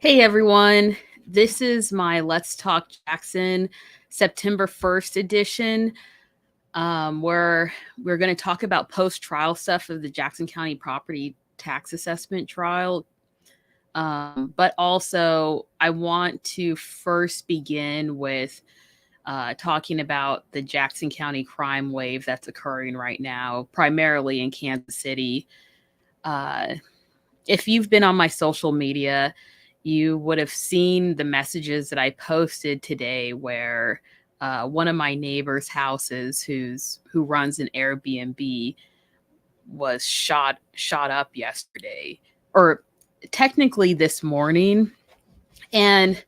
Hey everyone, this is my Let's Talk Jackson September 1st edition, where we're going to talk about post-trial stuff of the Jackson County property tax assessment trial. But also, I want to first begin with talking about the Jackson County crime wave that's occurring right now, primarily in Kansas City. Uh, if you've been on my social media, you would have seen the messages that I posted today where one of my neighbor's houses who runs an Airbnb was shot up yesterday, or technically this morning. And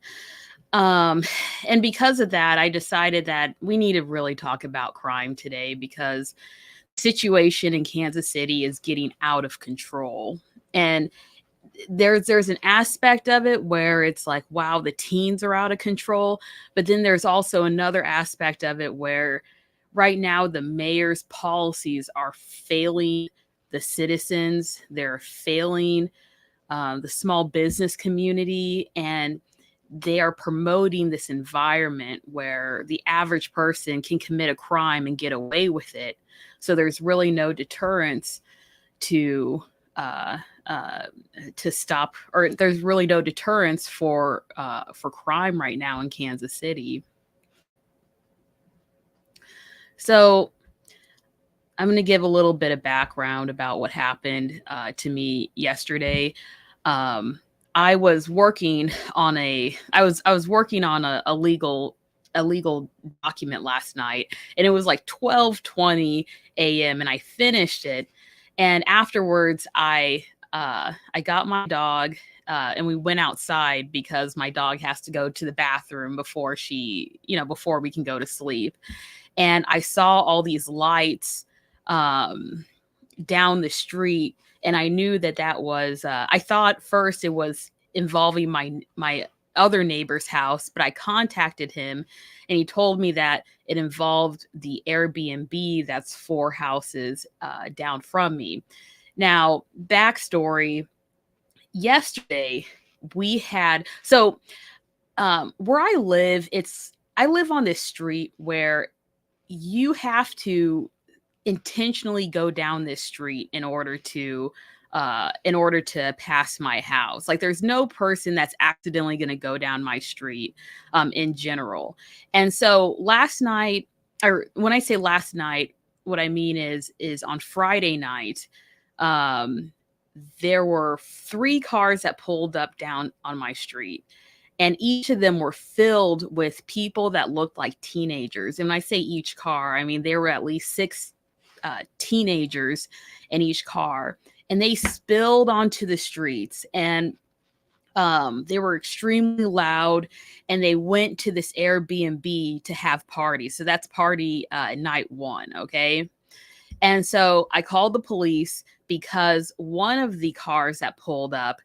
um and because of that, I decided that we need to really talk about crime today because the situation in Kansas City is getting out of control. And there's an aspect of it where it's like, wow, the teens are out of control. But then there's also another aspect of it where right now the mayor's policies are failing the citizens, they're failing the small business community, and they are promoting this environment where the average person can commit a crime and get away with it. So there's really no deterrence to uh, stop, or there's really no deterrence for crime right now in Kansas City. So I'm going to give a little bit of background about what happened to me yesterday. Um, I was working on a legal document last night, and it was like 12:20 a.m. and I finished it. And afterwards, I got my dog, and we went outside because my dog has to go to the bathroom before we can go to sleep. And I saw all these lights um, down the street, and I knew that was. I thought first it was involving my other neighbor's house, but I contacted him, and he told me that it involved the Airbnb that's 4 houses down from me. Now, backstory: yesterday we had where I live on this street where you have to intentionally go down this street in order to pass my house. Like, there's no person that's accidentally going to go down my street in general. And so last night, or when I say last night, what I mean is on Friday night, um there were 3 cars that pulled up down on my street, and each of them were filled with people that looked like teenagers. And when I say each car, I mean there were at least 6 teenagers in each car, and they spilled onto the streets. And they were extremely loud, and they went to this Airbnb to have parties. So that's party night one, okay? And so I called the police because one of the cars that pulled up,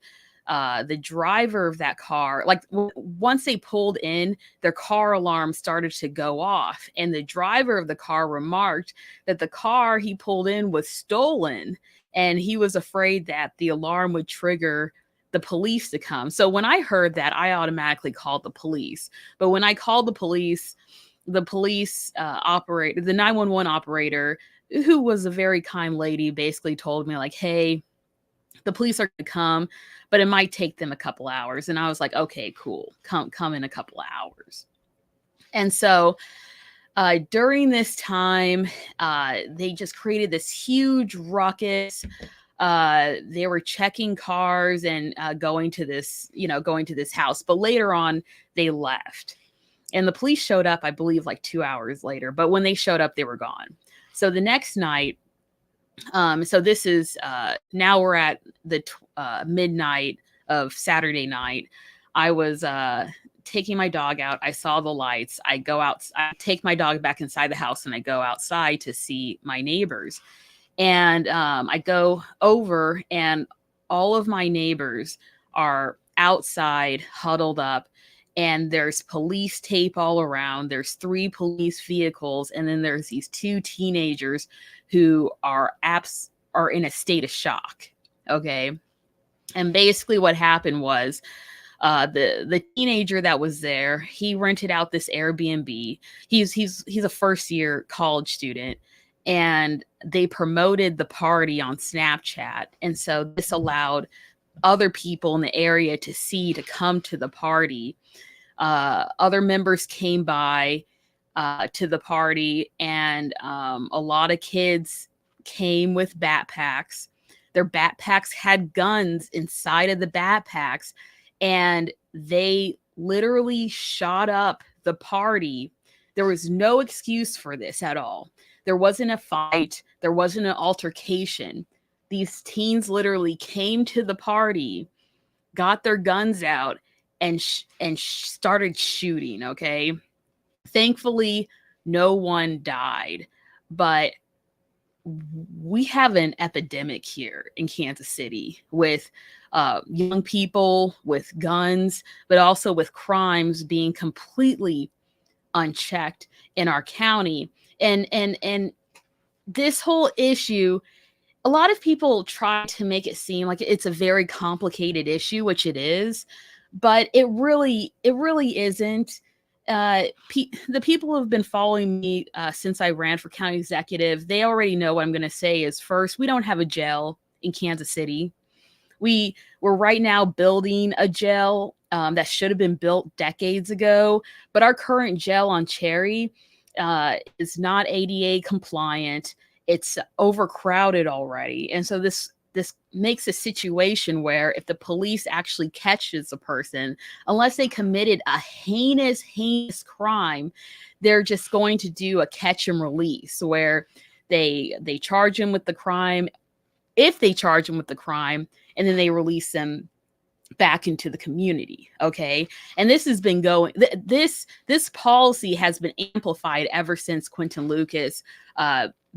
the driver of that car, like once they pulled in, their car alarm started to go off. And the driver of the car remarked that the car he pulled in was stolen. And he was afraid that the alarm would trigger the police to come. So when I heard that, I automatically called the police. But when I called the police operator, the 911 operator, who was a very kind lady, basically told me like, hey, the police are going to come, but it might take them a couple hours. And I was like, okay, cool. Come in a couple of hours. And so during this time, they just created this huge ruckus. They were checking cars and going to this house. But later on, they left. And the police showed up, I believe, like 2 hours later. But when they showed up, they were gone. So the next night, so this is now we're at the midnight of Saturday night. I was taking my dog out. I saw the lights. I go out. I take my dog back inside the house, and I go outside to see my neighbors. And I go over, and all of my neighbors are outside, huddled up, and there's police tape all around. There's 3 police vehicles, and then there's these 2 teenagers who are in a state of shock. Okay. And basically what happened was The teenager that was there, he rented out this Airbnb. He's a first year college student, and they promoted the party on Snapchat, and so this allowed other people in the area to come to the party. Other members came by to the party, and a lot of kids came with backpacks. Their backpacks had guns inside of the backpacks, and they literally shot up the party. There was no excuse for this at all. There wasn't a fight, there wasn't an altercation. These teens literally came to the party, got their guns out, and started shooting. Okay, thankfully, no one died, but we have an epidemic here in Kansas City with young people with guns, but also with crimes being completely unchecked in our county. And this whole issue, a lot of people try to make it seem like it's a very complicated issue, which it is, but it really isn't. The people who have been following me since I ran for county executive, they already know what I'm going to say is, first, we don't have a jail in Kansas City. We're right now building a jail that should have been built decades ago, but our current jail on Cherry is not ADA compliant. It's overcrowded already. And so this makes a situation where if the police actually catches a person, unless they committed a heinous crime, they're just going to do a catch and release where they charge them with the crime, if they charge them with the crime, and then they release them back into the community. Okay. And this has been going, this policy has been amplified ever since Quinton Lucas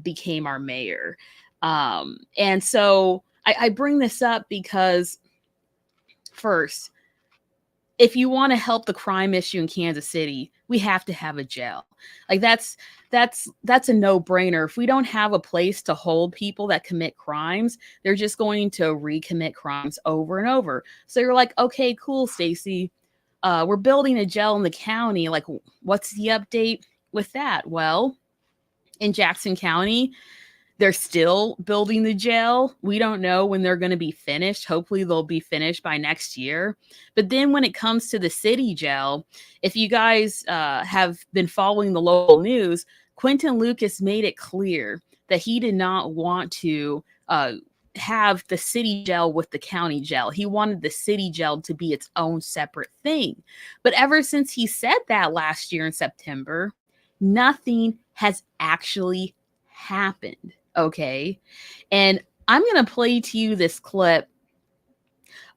became our mayor. And so I bring this up because, first, if you want to help the crime issue in Kansas City, we have to have a jail. Like that's a no-brainer. If we don't have a place to hold people that commit crimes, they're just going to recommit crimes over and over. So you're like, okay, cool, Stacy. We're building a jail in the county. Like, what's the update with that? Well, in Jackson County, they're still building the jail. We don't know when they're going to be finished. Hopefully they'll be finished by next year. But then when it comes to the city jail, if you guys have been following the local news, Quinton Lucas made it clear that he did not want to have the city jail with the county jail. He wanted the city jail to be its own separate thing. But ever since he said that last year in September, nothing has actually happened. Okay. And I'm going to play to you this clip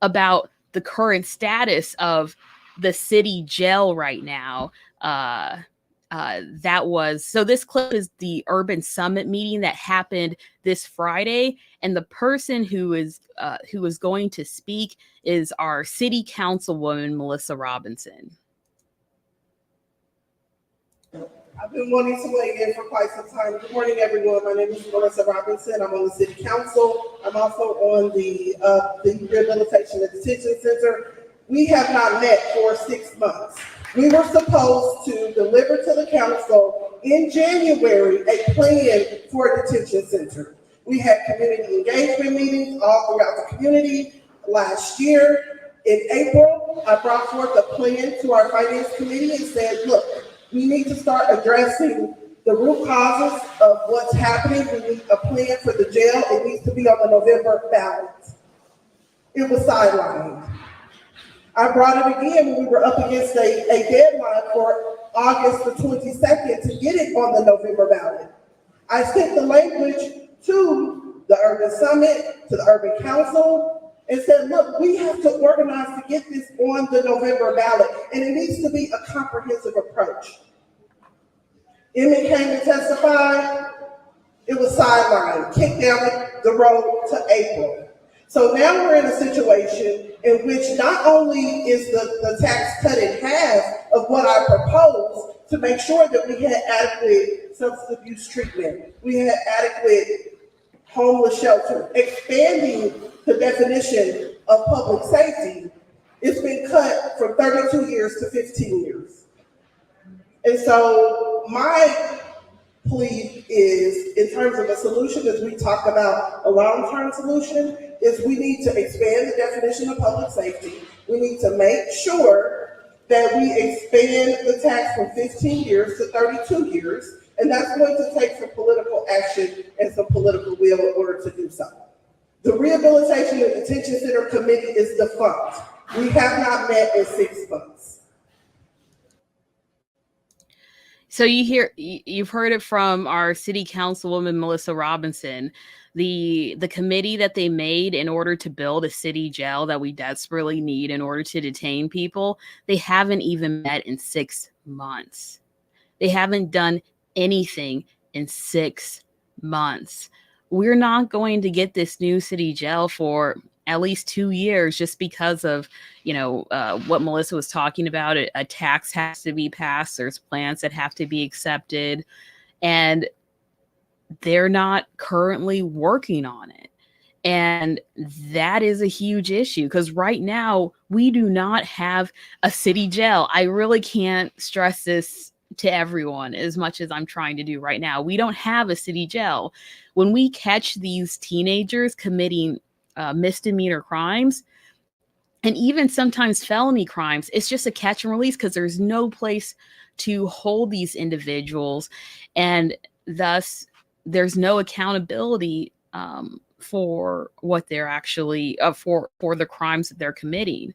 about the current status of the city jail right now. So this clip is the Urban Summit meeting that happened this Friday. And the person who is going to speak is our city councilwoman, Melissa Robinson. I've been wanting to weigh in for quite some time. Good morning, everyone. My name is Melissa Robinson. I'm on the City Council. I'm also on the Rehabilitation and Detention Center. We have not met for 6 months. We were supposed to deliver to the council in January a plan for a detention center. We had community engagement meetings all throughout the community last year. In April, I brought forth a plan to our finance committee and said, look, we need to start addressing the root causes of what's happening. We need a plan for the jail. It needs to be on the November ballot. It was sidelined. I brought it again when we were up against a deadline for August the 22nd to get it on the November ballot. I sent the language to the Urban Summit, to the Urban Council, and said, look, we have to organize to get this on the November ballot, and it needs to be a comprehensive approach. Emmett came and testified. It was sidelined, kicked down the road to April. So now we're in a situation in which not only is the tax cut in half of what I proposed to make sure that we had adequate substance abuse treatment, we had adequate homeless shelter, expanding the definition of public safety, It's been cut from 32 years to 15 years. And so my plea is, in terms of a solution, as we talk about a long-term solution, is we need to expand the definition of public safety. We need to make sure that we expand the tax from 15 years to 32 years, and that's going to take some political action and some political will in order to do so. The Rehabilitation and Detention Center Committee is defunct. We have not met in 6 months. So you've heard it from our city councilwoman, Melissa Robinson. The committee that they made in order to build a city jail that we desperately need in order to detain people, they haven't even met in 6 months. They haven't done anything in 6 months. We're not going to get this new city jail for at least 2 years just because of, what Melissa was talking about. A tax has to be passed. There's plans that have to be accepted, and they're not currently working on it. And that is a huge issue because right now we do not have a city jail. I really can't stress this to everyone as much as I'm trying to do right now. We don't have a city jail. When we catch these teenagers committing misdemeanor crimes, and even sometimes felony crimes, it's just a catch and release because there's no place to hold these individuals, and thus there's no accountability for what they're actually for the crimes that they're committing.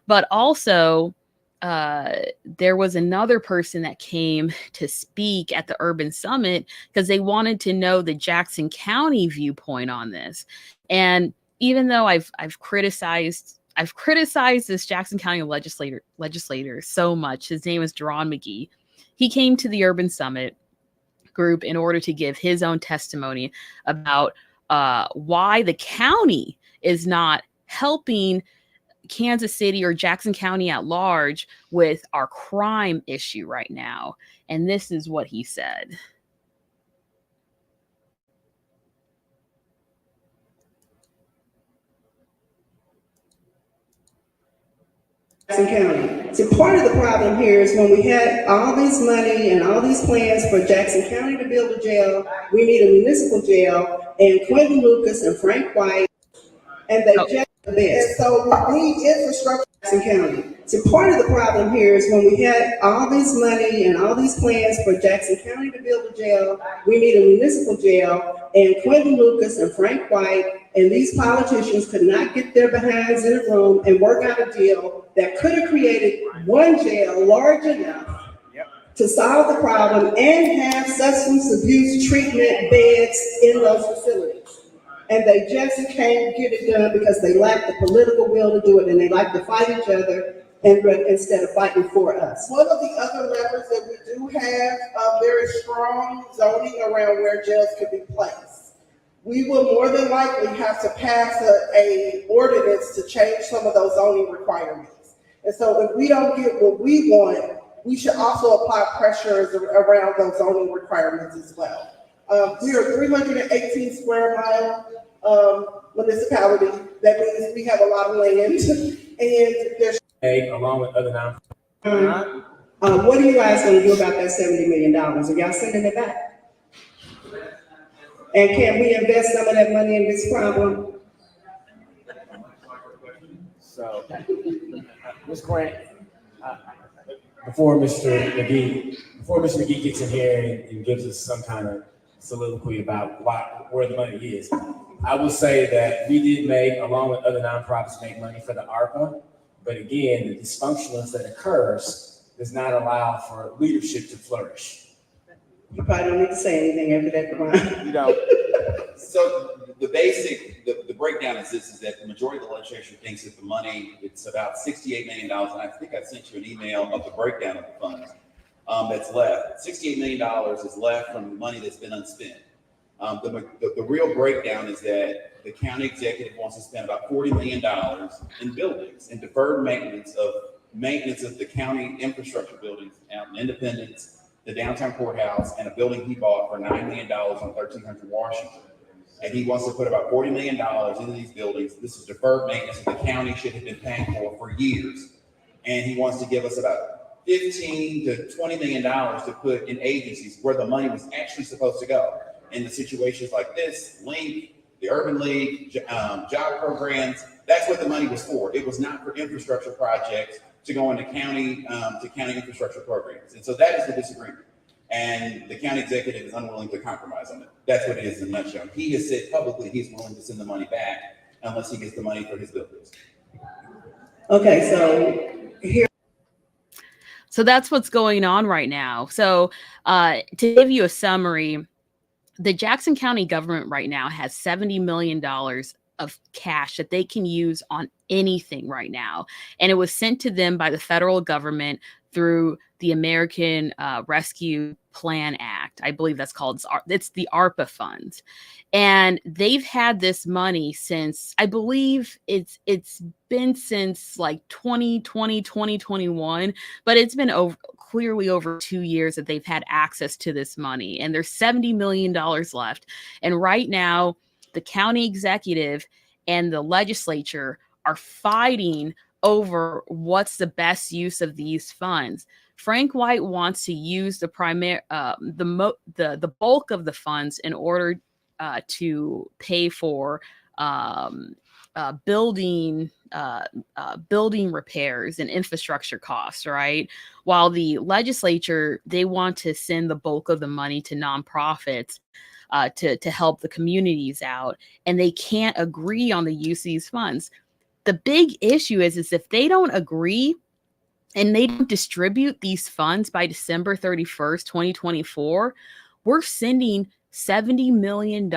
But also, there was another person that came to speak at the Urban Summit because they wanted to know the Jackson County viewpoint on this. And even though I've criticized this Jackson County legislator so much, his name is Jerron McGee. He came to the Urban Summit group in order to give his own testimony about why the county is not helping Kansas City or Jackson County at large with our crime issue right now. And this is what he said. Jackson County. So part of the problem here is when we had all this money and all these plans for Jackson County to build a jail, we need a municipal jail, and Quentin Lucas and Frank White, and they just the best. And so we need infrastructure. Jackson County. So part of the problem here is when we had all this money and all these plans for Jackson County to build a jail, we need a municipal jail, and Quentin Lucas and Frank White and these politicians could not get their behinds in a room and work out a deal that could have created one jail large enough to solve the problem and have substance abuse treatment beds in those facilities. And they just can't get it done because they lack the political will to do it, and they like to fight each other instead of fighting for us. One of the other levers that we do have very strong zoning around where jails could be placed. We will more than likely have to pass a ordinance to change some of those zoning requirements. And so if we don't get what we want, we should also apply pressures around those zoning requirements as well. We are 318 square mile municipality. That means we have a lot of land, and there's along with other nonprofits. What are you guys going to do about that $70 million? Are y'all sending it back? And can we invest some of that money in this problem? So, Ms. Grant, before Mr. McGee gets in here and gives us some kind of soliloquy about where the money is, I will say that we did make, along with other nonprofits, make money for the ARPA. But again, the dysfunctionalness that occurs does not allow for leadership to flourish. You probably don't need to say anything after that, Devon. So the breakdown is this, is that the majority of the legislature thinks that the money, it's about $68 million. And I think I sent you an email of the breakdown of the funds that's left. $68 million is left from the money that's been unspent. The real breakdown is that the county executive wants to spend about $40 million in buildings and deferred maintenance of the county infrastructure buildings out in Independence, the downtown courthouse, and a building he bought for $9 million on 1300 Washington. and he wants to put about $40 million into these buildings. This is deferred maintenance that the county should have been paying for years. And he wants to give us about 15 to $20 million to put in agencies where the money was actually supposed to go. In the situations like this, LINK, the Urban League, job programs, that's what the money was for. It was not for infrastructure projects to go into county infrastructure programs. And so that is the disagreement. And the county executive is unwilling to compromise on it. That's what it is in a nutshell. He has said publicly he's willing to send the money back unless he gets the money for his buildings. Okay, so here. So that's what's going on right now. So to give you a summary, the Jackson County government right now has $70 million of cash that they can use on anything right now. And it was sent to them by the federal government through the American Rescue Plan Act. I believe that's called, it's the ARPA funds. And they've had this money since, I believe it's been since like 2020, 2021, but it's been clearly over 2 years that they've had access to this money. And there's $70 million left. And right now, the county executive and the legislature are fighting over what's the best use of these funds. Frank White wants to use the bulk of the funds in order to pay for building repairs and infrastructure costs, right? While the legislature, they want to send the bulk of the money to nonprofits to help the communities out, and they can't agree on the use of these funds. The big issue is if they don't agree and they don't distribute these funds by December 31st, 2024, we're sending $70 million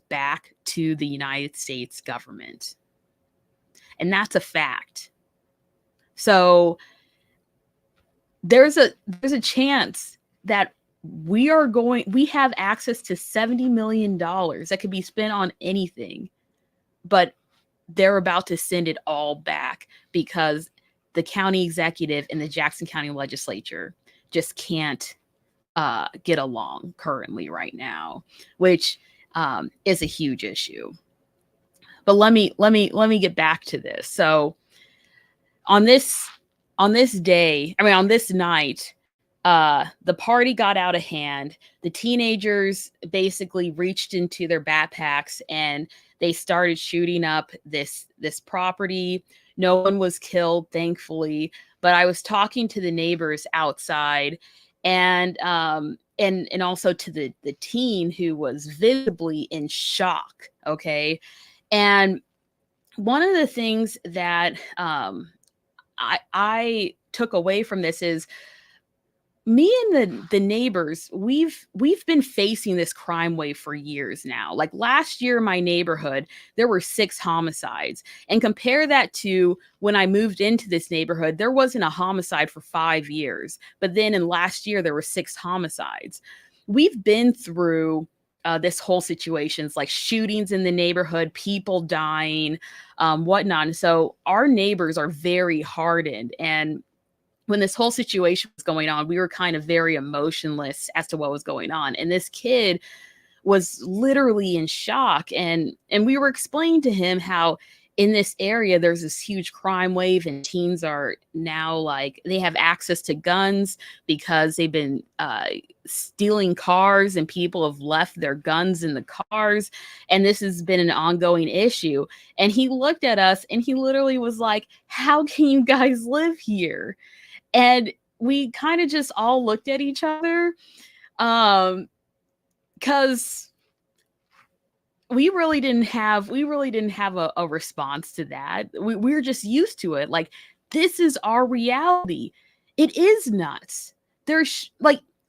back to the United States government. And that's a fact. So there's a chance that we have access to $70 million that could be spent on anything, but they're about to send it all back because the county executive and the Jackson County legislature just can't get along currently right now, which is a huge issue. But let me get back to this. So on this night, the party got out of hand. The teenagers basically reached into their backpacks and they started shooting up this property. No one was killed, thankfully, but I was talking to the neighbors outside and also to the teen who was visibly in shock. Okay. And one of the things that I took away from this is me and the neighbors, we've been facing this crime wave for years now. Like last year in my neighborhood, there were 6 homicides. And compare that to when I moved into this neighborhood, there wasn't a homicide for 5 years. But then in last year, there were 6 homicides. We've been through this whole situations like shootings in the neighborhood, people dying, whatnot. And so our neighbors are very hardened. And when this whole situation was going on, we were kind of very emotionless as to what was going on. And this kid was literally in shock. And we were explaining to him how in this area, there's this huge crime wave and teens are now like, they have access to guns because they've been stealing cars and people have left their guns in the cars. And this has been an ongoing issue. And he looked at us and he literally was like, how can you guys live here? And we kind of just all looked at each other because we really didn't have a response to that. We're just used to it. Like, this is our reality. It is nuts. There's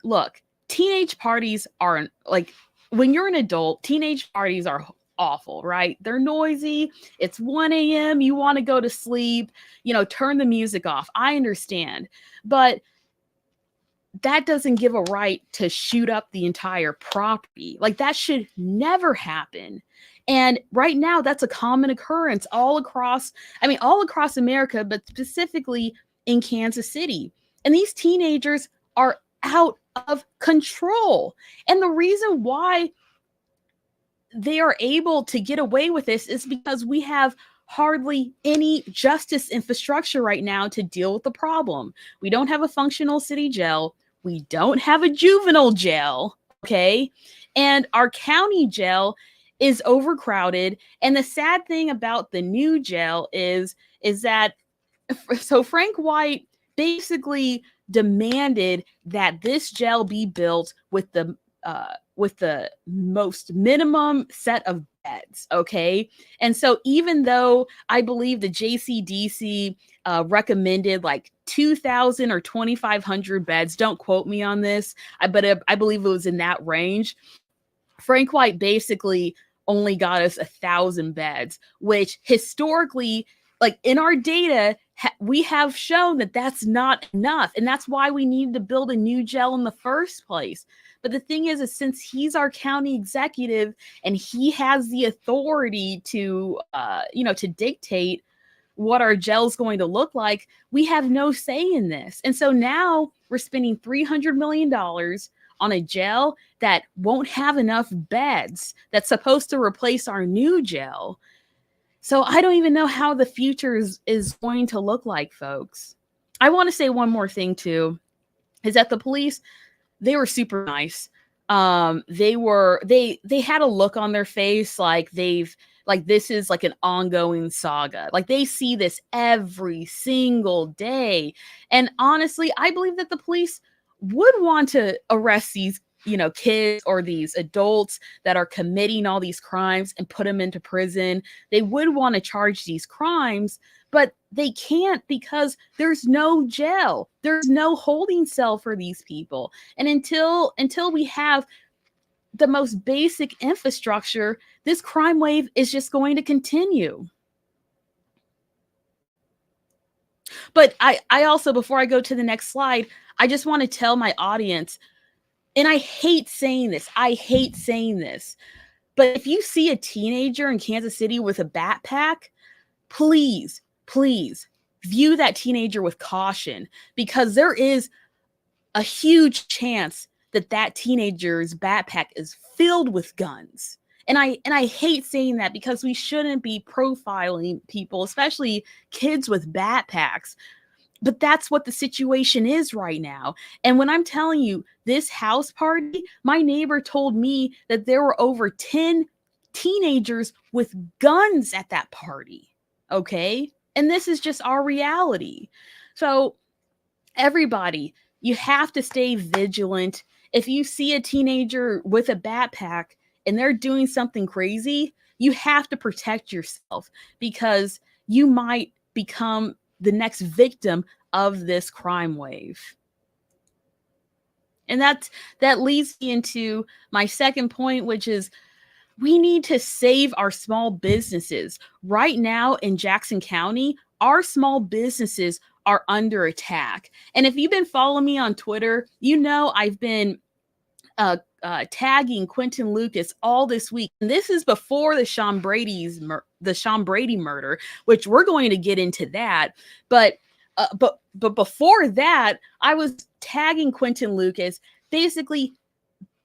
look, teenage parties are like, when you're an adult, teenage parties are awful, right? They're noisy. It's 1 a.m. You want to go to sleep, turn the music off. I understand. But that doesn't give a right to shoot up the entire property. Like, that should never happen. And right now, that's a common occurrence all across America, but specifically in Kansas City. And these teenagers are out of control. And the reason why they are able to get away with this is because we have hardly any justice infrastructure right now to deal with the problem. We don't have a functional city jail. We don't have a juvenile jail. Okay. And our county jail is overcrowded. And the sad thing about the new jail is that so Frank White basically demanded that this jail be built with the most minimum set of beds. Okay. And so even though I believe the JCDC recommended like 2,000 or 2,500 beds, don't quote me on this, but I believe it was in that range. Frank White basically only got us 1,000 beds, which historically, like in our data, we have shown that that's not enough. And that's why we needed to build a new jail in the first place. But the thing is since he's our county executive and he has the authority to, to dictate what our jail is going to look like, we have no say in this. And so now we're spending $300 million on a jail that won't have enough beds that's supposed to replace our new jail. So I don't even know how the future is going to look like, folks. I want to say one more thing too, is that the police, they were super nice. They had a look on their face like this is like an ongoing saga. Like they see this every single day. And honestly, I believe that the police would want to arrest these kids or these adults that are committing all these crimes and put them into prison. They would want to charge these crimes, but they can't because there's no jail. There's no holding cell for these people. And until we have the most basic infrastructure, this crime wave is just going to continue. But I also, before I go to the next slide, I just want to tell my audience, and I hate saying this, but if you see a teenager in Kansas City with a backpack, please view that teenager with caution, because there is a huge chance that teenager's backpack is filled with guns. And I hate saying that because we shouldn't be profiling people, especially kids with backpacks. But that's what the situation is right now. And when I'm telling you this house party, my neighbor told me that there were over 10 teenagers with guns at that party. Okay. And this is just our reality. So everybody, you have to stay vigilant. If you see a teenager with a backpack and they're doing something crazy, you have to protect yourself, because you might become the next victim of this crime wave. And that leads me into my second point, which is we need to save our small businesses. Right now in Jackson County, our small businesses are under attack. And if you've been following me on Twitter, I've been tagging Quentin Lucas all this week. And this is before the Sean Brady murder, which we're going to get into that. But before that, I was tagging Quentin Lucas, basically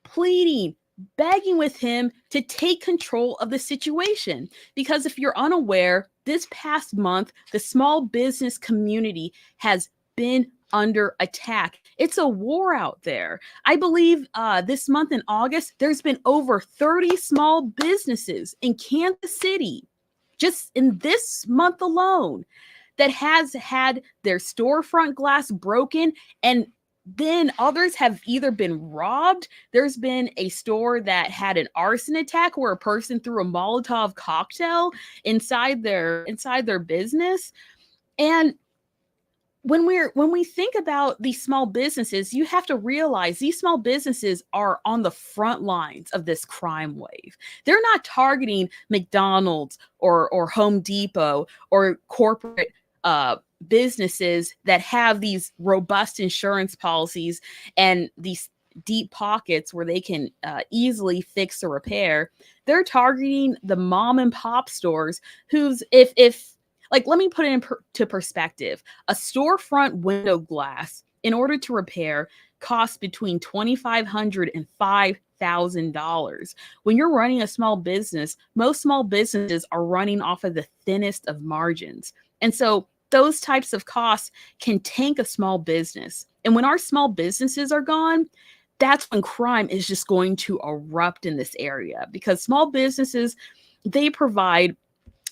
pleading, begging with him to take control of the situation. Because if you're unaware, this past month, the small business community has been under attack. It's a war out there. I believe this month in August, there's been over 30 small businesses in Kansas City, just in this month alone, that has had their storefront glass broken, and then others have either been robbed. There's been a store that had an arson attack where a person threw a Molotov cocktail inside their business. And when we think about these small businesses, you have to realize these small businesses are on the front lines of this crime wave. They're not targeting McDonald's or Home Depot or corporate businesses that have these robust insurance policies and these deep pockets where they can easily fix or repair. They're targeting the mom and pop stores who's, let me put it into perspective. A storefront window glass, in order to repair, costs between $2,500 and $50,000. When you're running a small business, most small businesses are running off of the thinnest of margins. And so those types of costs can tank a small business. And when our small businesses are gone, that's when crime is just going to erupt in this area, because small businesses, they provide,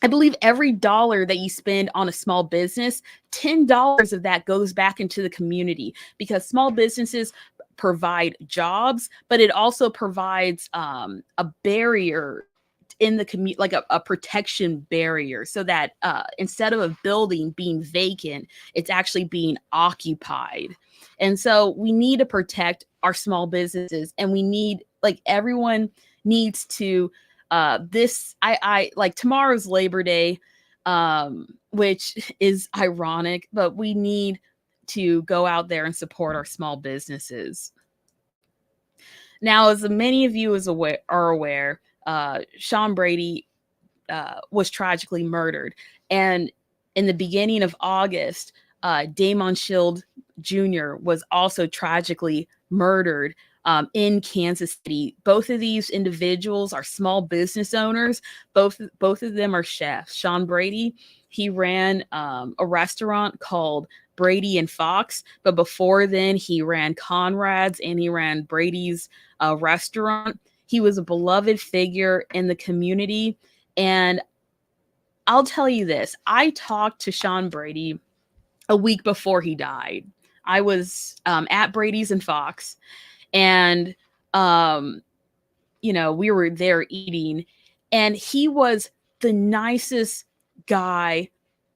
I believe, every dollar that you spend on a small business, $10 of that goes back into the community, because small businesses provide jobs, but it also provides a barrier in the community, like a protection barrier, so that instead of a building being vacant, it's actually being occupied. And so we need to protect our small businesses, and we need, like, everyone needs to I like, tomorrow's Labor Day, which is ironic, but we need to go out there and support our small businesses. Now, as many of you are aware, Sean Brady was tragically murdered. And in the beginning of August, Damon Shield Jr. was also tragically murdered in Kansas City. Both of these individuals are small business owners. Both of them are chefs. Sean Brady, he ran a restaurant called Brady and Fox, but before then he ran Conrad's and he ran Brady's restaurant. He was a beloved figure in the community. And I'll tell you this, I talked to Sean Brady a week before he died. I was at Brady's and Fox, and we were there eating, and he was the nicest guy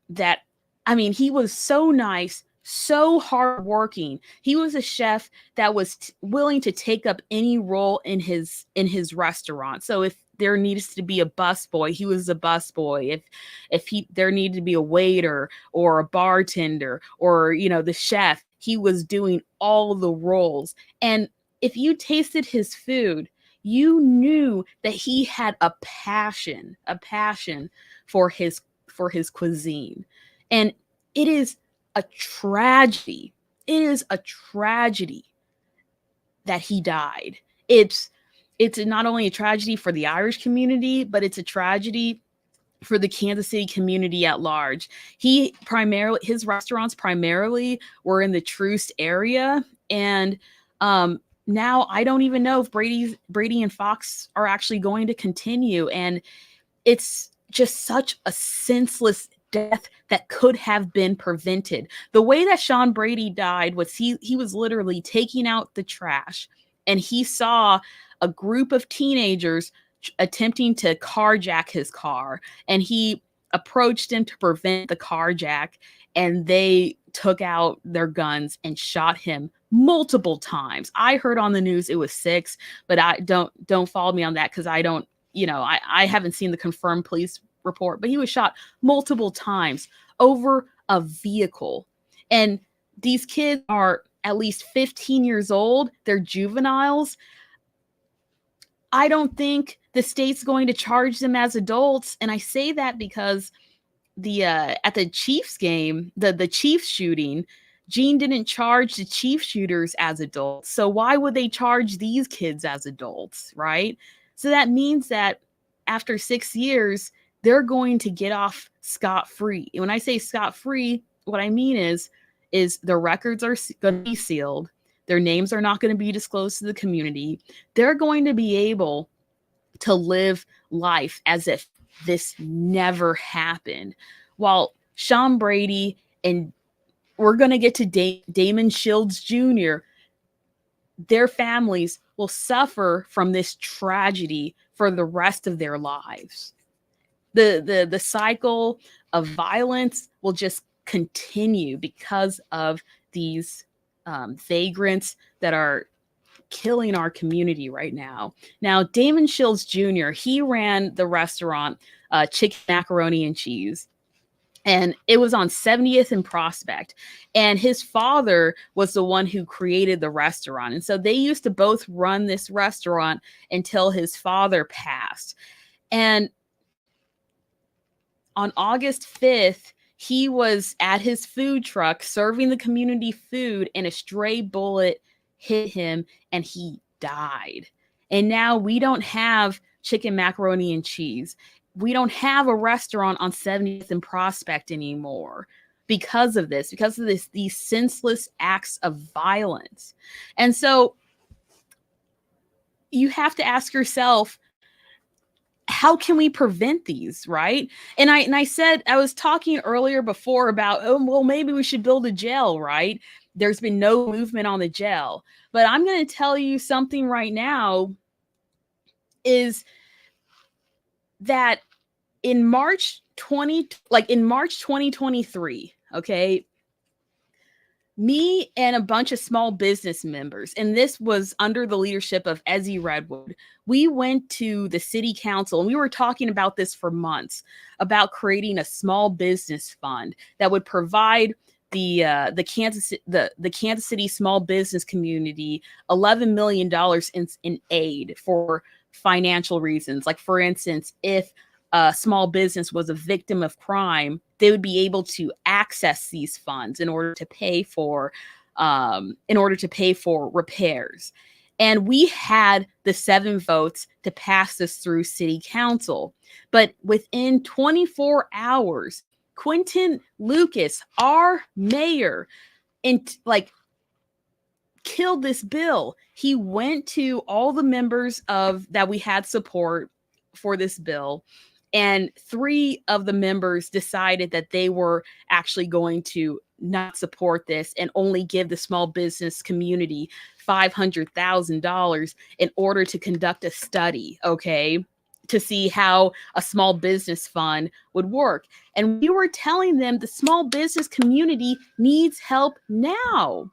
that, I mean, he was so nice, so hardworking. He was a chef that was willing to take up any role in his restaurant. So if there needs to be a busboy, he was a busboy. If there needed to be a waiter or a bartender or the chef, he was doing all the roles. And if you tasted his food, you knew that he had a passion for his cuisine. And it is a tragedy. It is a tragedy that he died. It's not only a tragedy for the Irish community, but it's a tragedy for the Kansas City community at large. His restaurants primarily were in the Troost area, and now I don't even know if Brady and Fox are actually going to continue. And it's just such a senseless death that could have been prevented. The way that Sean Brady died was he was literally taking out the trash, and he saw a group of teenagers attempting to carjack his car, and he approached him to prevent the carjack, and they took out their guns and shot him multiple times. I heard on the news it was 6, but I don't follow me on that, because I don't, I haven't seen the confirmed police report, but he was shot multiple times over a vehicle. And these kids are at least 15 years old. They're juveniles. I don't think the state's going to charge them as adults. And I say that because at the Chiefs game, the Chiefs shooting, Gene didn't charge the Chiefs shooters as adults. So why would they charge these kids as adults, right? So that means that after 6 years, they're going to get off scot-free. And when I say scot-free, what I mean is their records are going to be sealed. Their names are not going to be disclosed to the community. They're going to be able to live life as if this never happened. While Sean Brady, and we're going to get to Damon Shields Jr., their families will suffer from this tragedy for the rest of their lives. The cycle of violence will just continue because of these vagrants that are killing our community right now. Now, Damon Shields Jr., he ran the restaurant Chicken Macaroni and Cheese, and it was on 70th and Prospect. And his father was the one who created the restaurant. And so they used to both run this restaurant until his father passed. And on August 5th, he was at his food truck serving the community food, and a stray bullet hit him and he died. And now we don't have chicken macaroni and cheese. We don't have a restaurant on 70th and Prospect anymore because of this, these senseless acts of violence. And so you have to ask yourself, how can we prevent these, right? And I said, I was talking earlier before about, oh, well, maybe we should build a jail, right? There's been no movement on the jail. But I'm going to tell you something right now is that in March 2023, okay, me and a bunch of small business members, and this was under the leadership of Ezzy Redwood, we went to the city council and we were talking about this for months, about creating a small business fund that would provide the Kansas City small business community $11 million in aid for financial reasons. Like, for instance, if a small business was a victim of crime, they would be able to access these funds in order to pay for repairs. And we had the 7 votes to pass this through city council. But within 24 hours, Quinton Lucas, our mayor, killed this bill. He went to all the members that we had support for this bill, and 3 of the members decided that they were actually going to not support this and only give the small business community $500,000 in order to conduct a study, okay, to see how a small business fund would work. And we were telling them the small business community needs help now.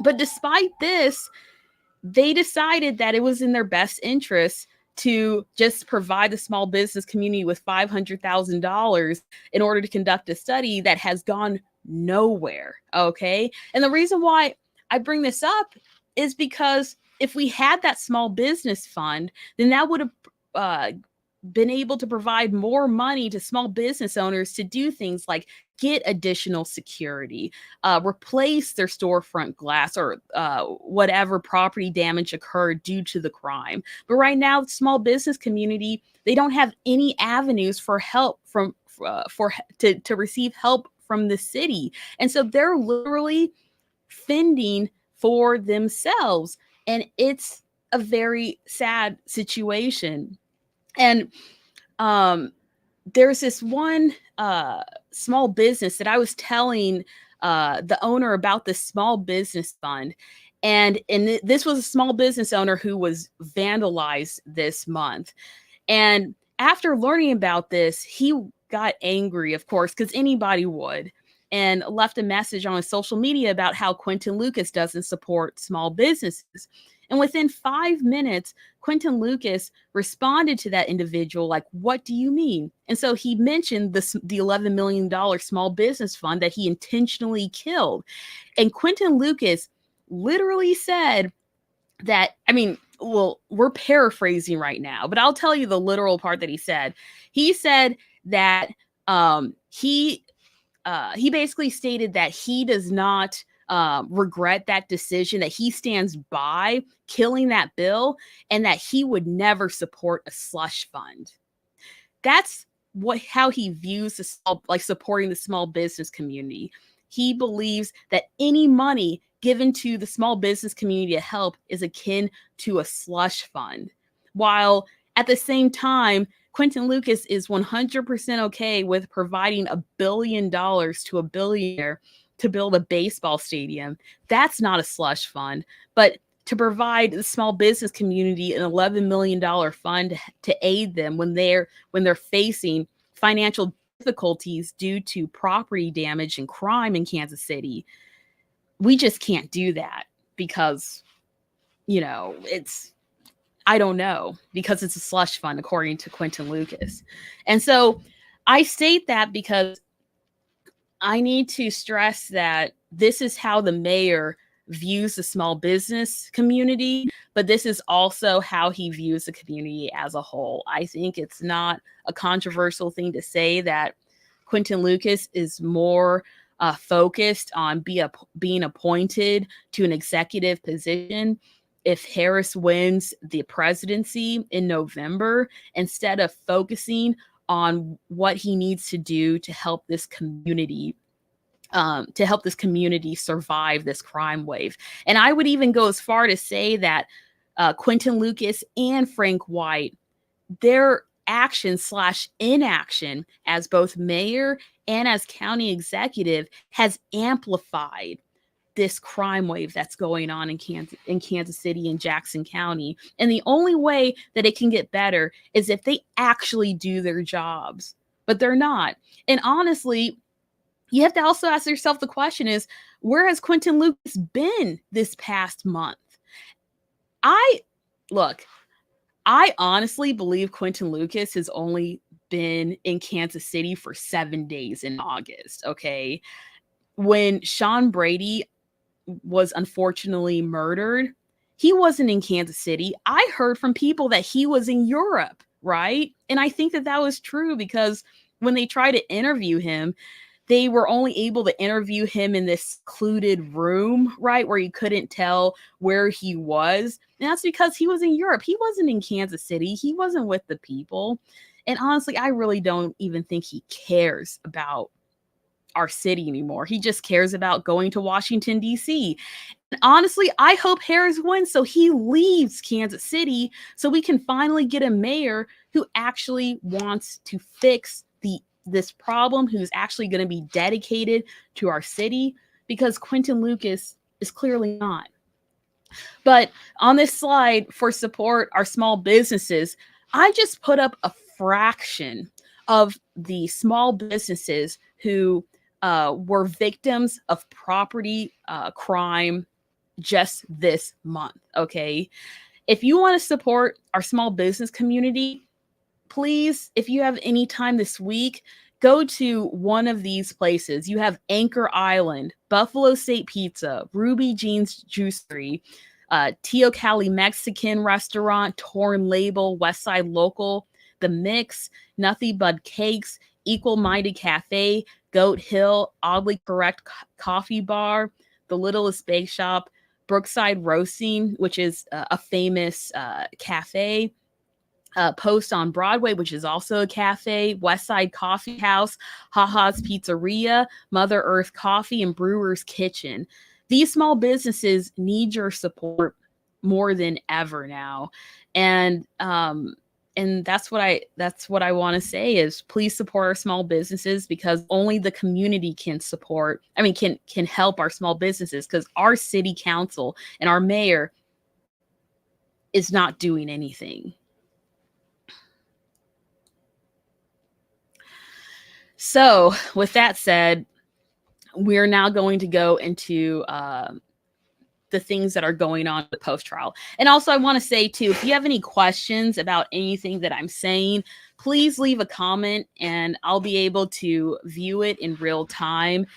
But despite this, they decided that it was in their best interest to just provide the small business community with $500,000 in order to conduct a study that has gone nowhere. Okay. And the reason why I bring this up is because if we had that small business fund, then that would have been able to provide more money to small business owners to do things like get additional security, replace their storefront glass, or whatever property damage occurred due to the crime. But right now, the small business community, they don't have any avenues for help to receive help from the city. And so they're literally fending for themselves. And it's a very sad situation. And there's this one small business that I was telling the owner about this small business fund. And this was a small business owner who was vandalized this month. And after learning about this, he got angry, of course, because anybody would, and left a message on his social media about how Quinton Lucas doesn't support small businesses. And within 5 minutes, Quinton Lucas responded to that individual like, "What do you mean?" And so he mentioned the $11 million small business fund that he intentionally killed. And Quinton Lucas literally said that, I mean, well, we're paraphrasing right now, but I'll tell you the literal part that he said. He said that he basically stated that he does not regret that decision, that he stands by killing that bill, and that he would never support a slush fund. That's how he views supporting the small business community. He believes that any money given to the small business community to help is akin to a slush fund, while at the same time, Quinton Lucas is 100% okay with providing $1 billion to a billionaire to build a baseball stadium. That's not a slush fund. But to provide the small business community an $11 million fund to aid them when they're facing financial difficulties due to property damage and crime in Kansas City, we just can't do that because, I don't know, because it's a slush fund, according to Quinton Lucas. And so I state that because I need to stress that this is how the mayor views the small business community, but this is also how he views the community as a whole. I think it's not a controversial thing to say that Quinton Lucas is more focused on being appointed to an executive position if Harris wins the presidency in November, instead of focusing on what he needs to do to help this community survive this crime wave. And I would even go as far to say that Quentin Lucas and Frank White, their action / inaction as both mayor and as county executive has amplified this crime wave that's going on in Kansas City and Jackson County. And the only way that it can get better is if they actually do their jobs, but they're not. And honestly, you have to also ask yourself the question is, where has Quentin Lucas been this past month? I honestly believe Quentin Lucas has only been in Kansas City for 7 days in August, okay? When Sean Brady was unfortunately murdered, he wasn't in Kansas City. I heard from people that he was in Europe, right? And I think that that was true because when they tried to interview him, they were only able to interview him in this secluded room, right, where you couldn't tell where he was. And that's because he was in Europe. He wasn't in Kansas City. He wasn't with the people. And honestly, I really don't even think he cares about our city anymore. He just cares about going to Washington, D.C. And honestly, I hope Harris wins so he leaves Kansas City so we can finally get a mayor who actually wants to fix this problem, who's actually going to be dedicated to our city, because Quentin Lucas is clearly not. But on this slide for support our small businesses, I just put up a fraction of the small businesses who were victims of property crime just this month, okay? If you want to support our small business community, please, if you have any time this week, go to one of these places. You have Anchor Island, Buffalo State Pizza, Ruby Jean's Juicery, Tio Cali Mexican Restaurant, Torn Label, Westside Local, The Mix, Nothing But Cakes, Equal Minded Cafe, Goat Hill, Oddly Correct Coffee Bar, The Littlest Bake Shop, Brookside Roasting, which is a famous cafe, Post on Broadway, which is also a cafe, Westside Coffee House, Haha's Pizzeria, Mother Earth Coffee, and Brewer's Kitchen. These small businesses need your support more than ever now. And that's what I want to say is please support our small businesses, because only the community can help our small businesses, because our city council and our mayor is not doing anything. So with that said, we're now going to go into the things that are going on in the post-trial. And also I want to say too, if you have any questions about anything that I'm saying, please leave a comment and I'll be able to view it in real time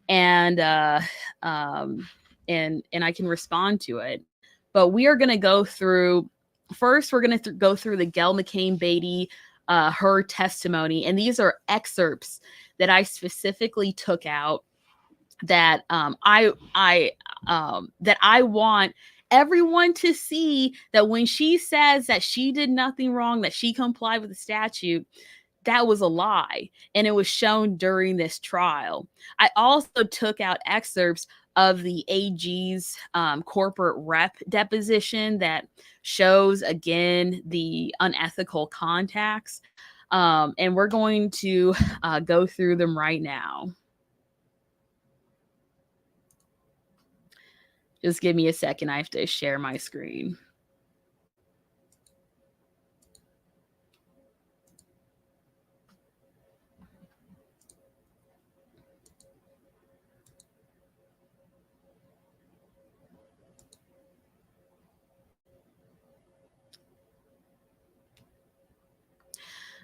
and I can respond to it. But we are going to go through, first we're going to go through the Gail McCain Beatty her testimony, and these are excerpts that I specifically took out that I want everyone to see, that when she says that she did nothing wrong, that she complied with the statute, that was a lie, and it was shown during this trial. I also took out excerpts of the AG's corporate rep deposition that shows, again, the unethical contacts. And we're going to go through them right now. Just give me a second. I have to share my screen.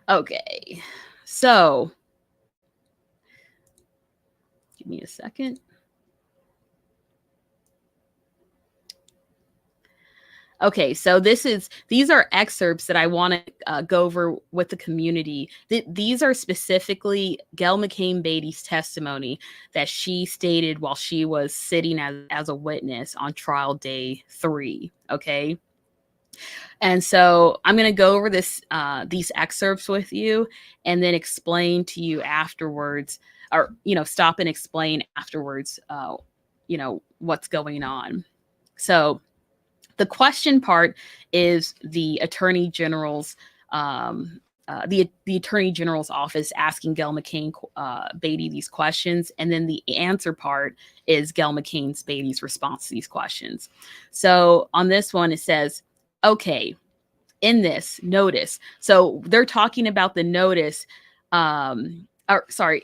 Okay, so give me a second. Okay, so these are excerpts that I want to go over with the community. These are specifically Gail McCain Beatty's testimony that she stated while she was sitting as a witness on trial day 3. Okay. And so I'm going to go over these excerpts with you and then explain to you afterwards, or, stop and explain afterwards, what's going on. So the question part is the Attorney General's the Attorney General's office asking Gail McCain Beatty these questions, and then the answer part is Gail McCain Beatty's response to these questions. So on this one, it says, okay, in this notice. So they're talking about the notice. In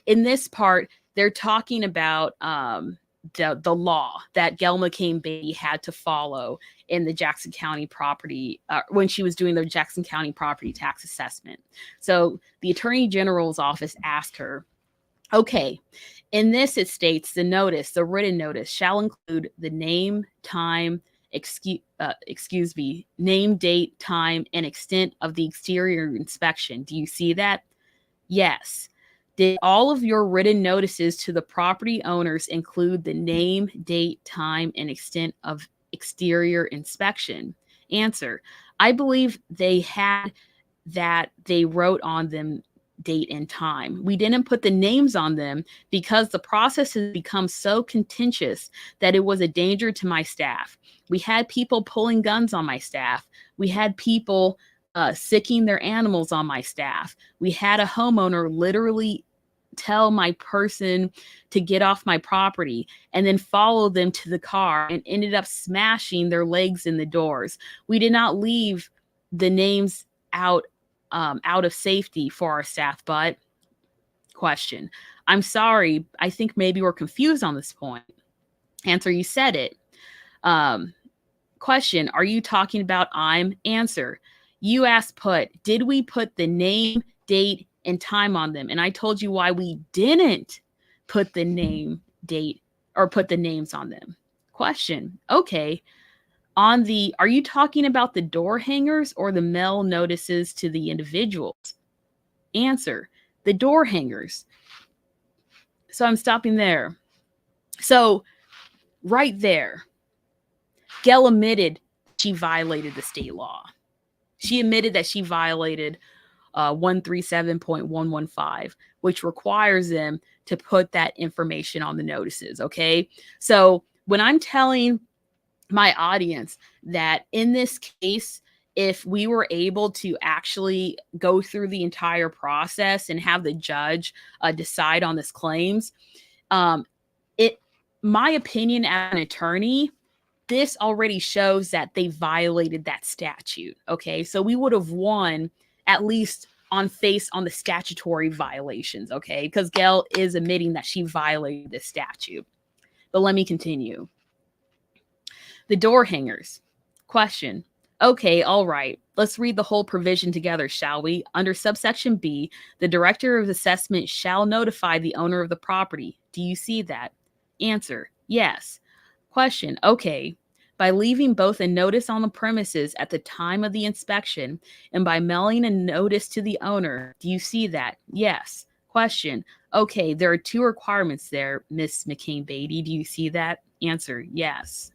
this part, they're talking about the law that Gail McCain Beatty had to follow in the Jackson County property when she was doing the Jackson County property tax assessment. So the Attorney General's office asked her, okay, in this it states the written notice shall include the name, time, name, date, time, and extent of the exterior inspection. Do you see that? Yes. Did all of your written notices to the property owners include the name, date, time, and extent of exterior inspection? Answer: I believe they had that. They wrote on them date and time. We didn't put the names on them because the process has become so contentious that it was a danger to my staff. We had people pulling guns on my staff. We had people sicking their animals on my staff. We had a homeowner literally tell my person to get off my property and then follow them to the car and ended up smashing their legs in the doors. We did not leave the names out of safety for our staff, but question. I'm sorry. I think maybe we're confused on this point. Answer: you said it. Question: are you talking about I'm? Answer: you asked did we put the name, date, and time on them? And I told you why we didn't put the name, date, or put the names on them. Question: okay. Are you talking about the door hangers or the mail notices to the individuals? Answer: the door hangers. So I'm stopping there. So right there, Gail admitted she violated the state law. She admitted that she violated 137.115, which requires them to put that information on the notices. Okay. So when I'm telling my audience that in this case, if we were able to actually go through the entire process and have the judge decide on this claims, my opinion as an attorney, this already shows that they violated that statute. Okay. So we would have won at least on the statutory violations. Okay. Because Gail is admitting that she violated this statute. But let me continue. The door hangers. Question: okay, all right. Let's read the whole provision together, shall we? Under subsection B, the director of assessment shall notify the owner of the property. Do you see that? Answer: yes. Question: okay. By leaving both a notice on the premises at the time of the inspection and by mailing a notice to the owner. Do you see that? Yes. Question: okay, there are 2 requirements there, Miss McCain Beatty. Do you see that? Answer: yes.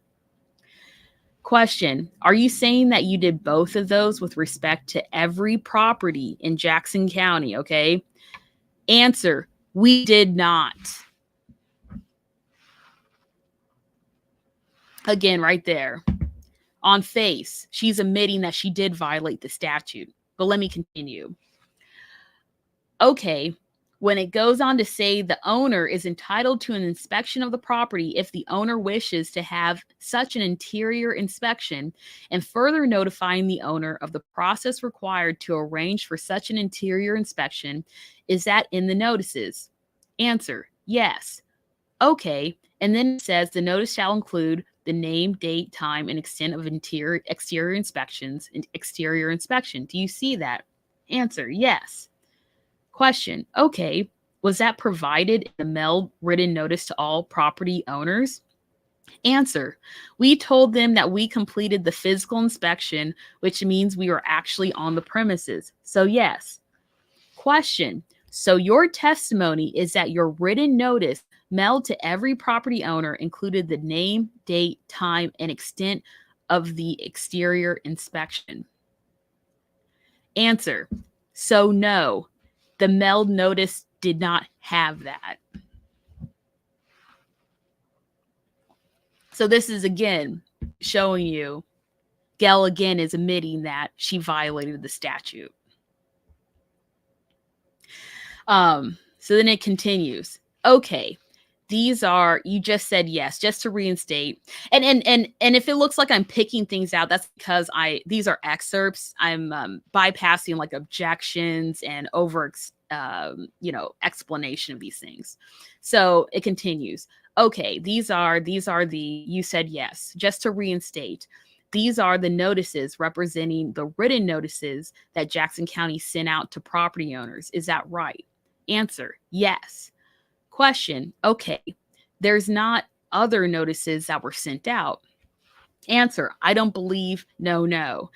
Question: are you saying that you did both of those with respect to every property in Jackson County? Okay. Answer: we did not. Again, right there. On face, she's admitting that she did violate the statute. But let me continue. Okay. When it goes on to say the owner is entitled to an inspection of the property if the owner wishes to have such an interior inspection, and further notifying the owner of the process required to arrange for such an interior inspection, is that in the notices? Answer: yes. Okay. And then it says the notice shall include the name, date, time, and extent of exterior inspections and exterior inspection. Do you see that? Answer: yes. Question: okay, was that provided in the mail written notice to all property owners? Answer: we told them that we completed the physical inspection, which means we were actually on the premises. So yes. Question: so your testimony is that your written notice mailed to every property owner included the name, date, time, and extent of the exterior inspection. Answer: so no, the mailed notice did not have that. So this is again showing you Gail again is admitting that she violated the statute. So then it continues. Okay, these are, you just said yes, just to reinstate. And if it looks like I'm picking things out, that's because these are excerpts. I'm bypassing like objections and explanation of these things. So it continues. Okay, these are the, you said yes, just to reinstate. These are the notices representing the written notices that Jackson County sent out to property owners. Is that right? Answer: yes. Question: okay, there's not other notices that were sent out. Answer: I don't believe, no.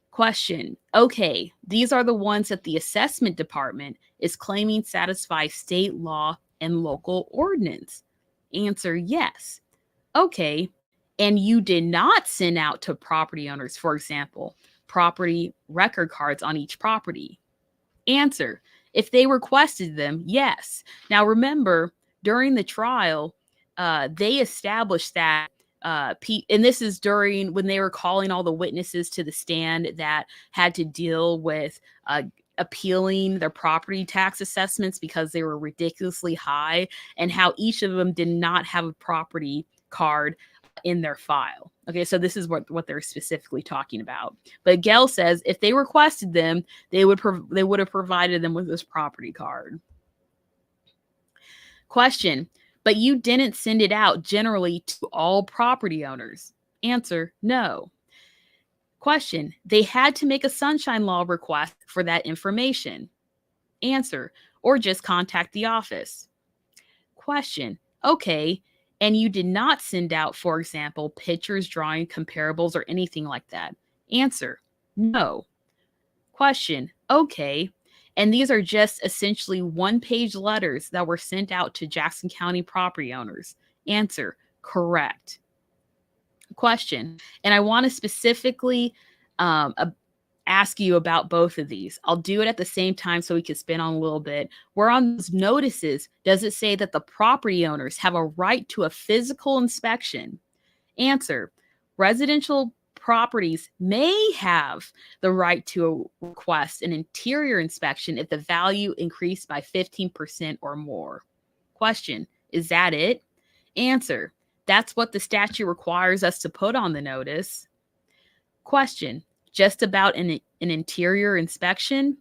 Question: okay, these are the ones that the assessment department is claiming satisfy state law and local ordinance. Answer: yes. Okay, and you did not send out to property owners, for example, property record cards on each property. Answer: if they requested them, yes. Now remember, during the trial, they established that, and this is during when they were calling all the witnesses to the stand that had to deal with appealing their property tax assessments because they were ridiculously high, and how each of them did not have a property card in their file. Okay, so this is what they're specifically talking about. But Gail says if they requested them, they would have provided them with this property card. Question: but you didn't send it out generally to all property owners. Answer: no. Question: they had to make a sunshine law request for that information. Answer: or just contact the office. Question: okay, and you did not send out, for example, pictures, drawing, comparables, or anything like that. Answer: no. Question: okay, and these are just essentially one-page letters that were sent out to Jackson County property owners. Answer: correct. Question: and I want to specifically ask you about both of these. I'll do it at the same time so we can spin on a little bit. Where on those notices does it say that the property owners have a right to a physical inspection? Answer: residential properties may have the right to request an interior inspection if the value increased by 15% or more. Question: is that it? Answer: that's what the statute requires us to put on the notice. Question: just about an interior inspection?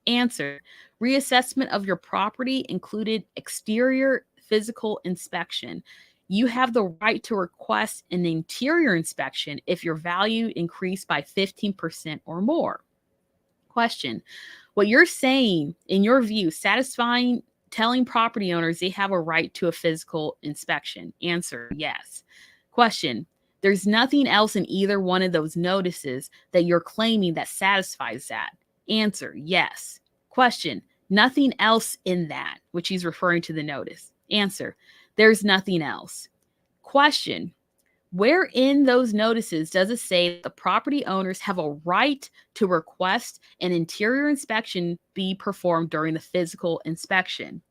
Answer: reassessment of your property included exterior physical inspection. You have the right to request an interior inspection if your value increased by 15% or more. Question: what you're saying, in your view, satisfying telling property owners they have a right to a physical inspection? Answer: yes. Question: there's nothing else in either one of those notices that you're claiming that satisfies that? Answer: yes. Question: nothing else in that, which he's referring to the notice. Answer: there's nothing else. Question: where in those notices does it say that the property owners have a right to request an interior inspection be performed during the physical inspection?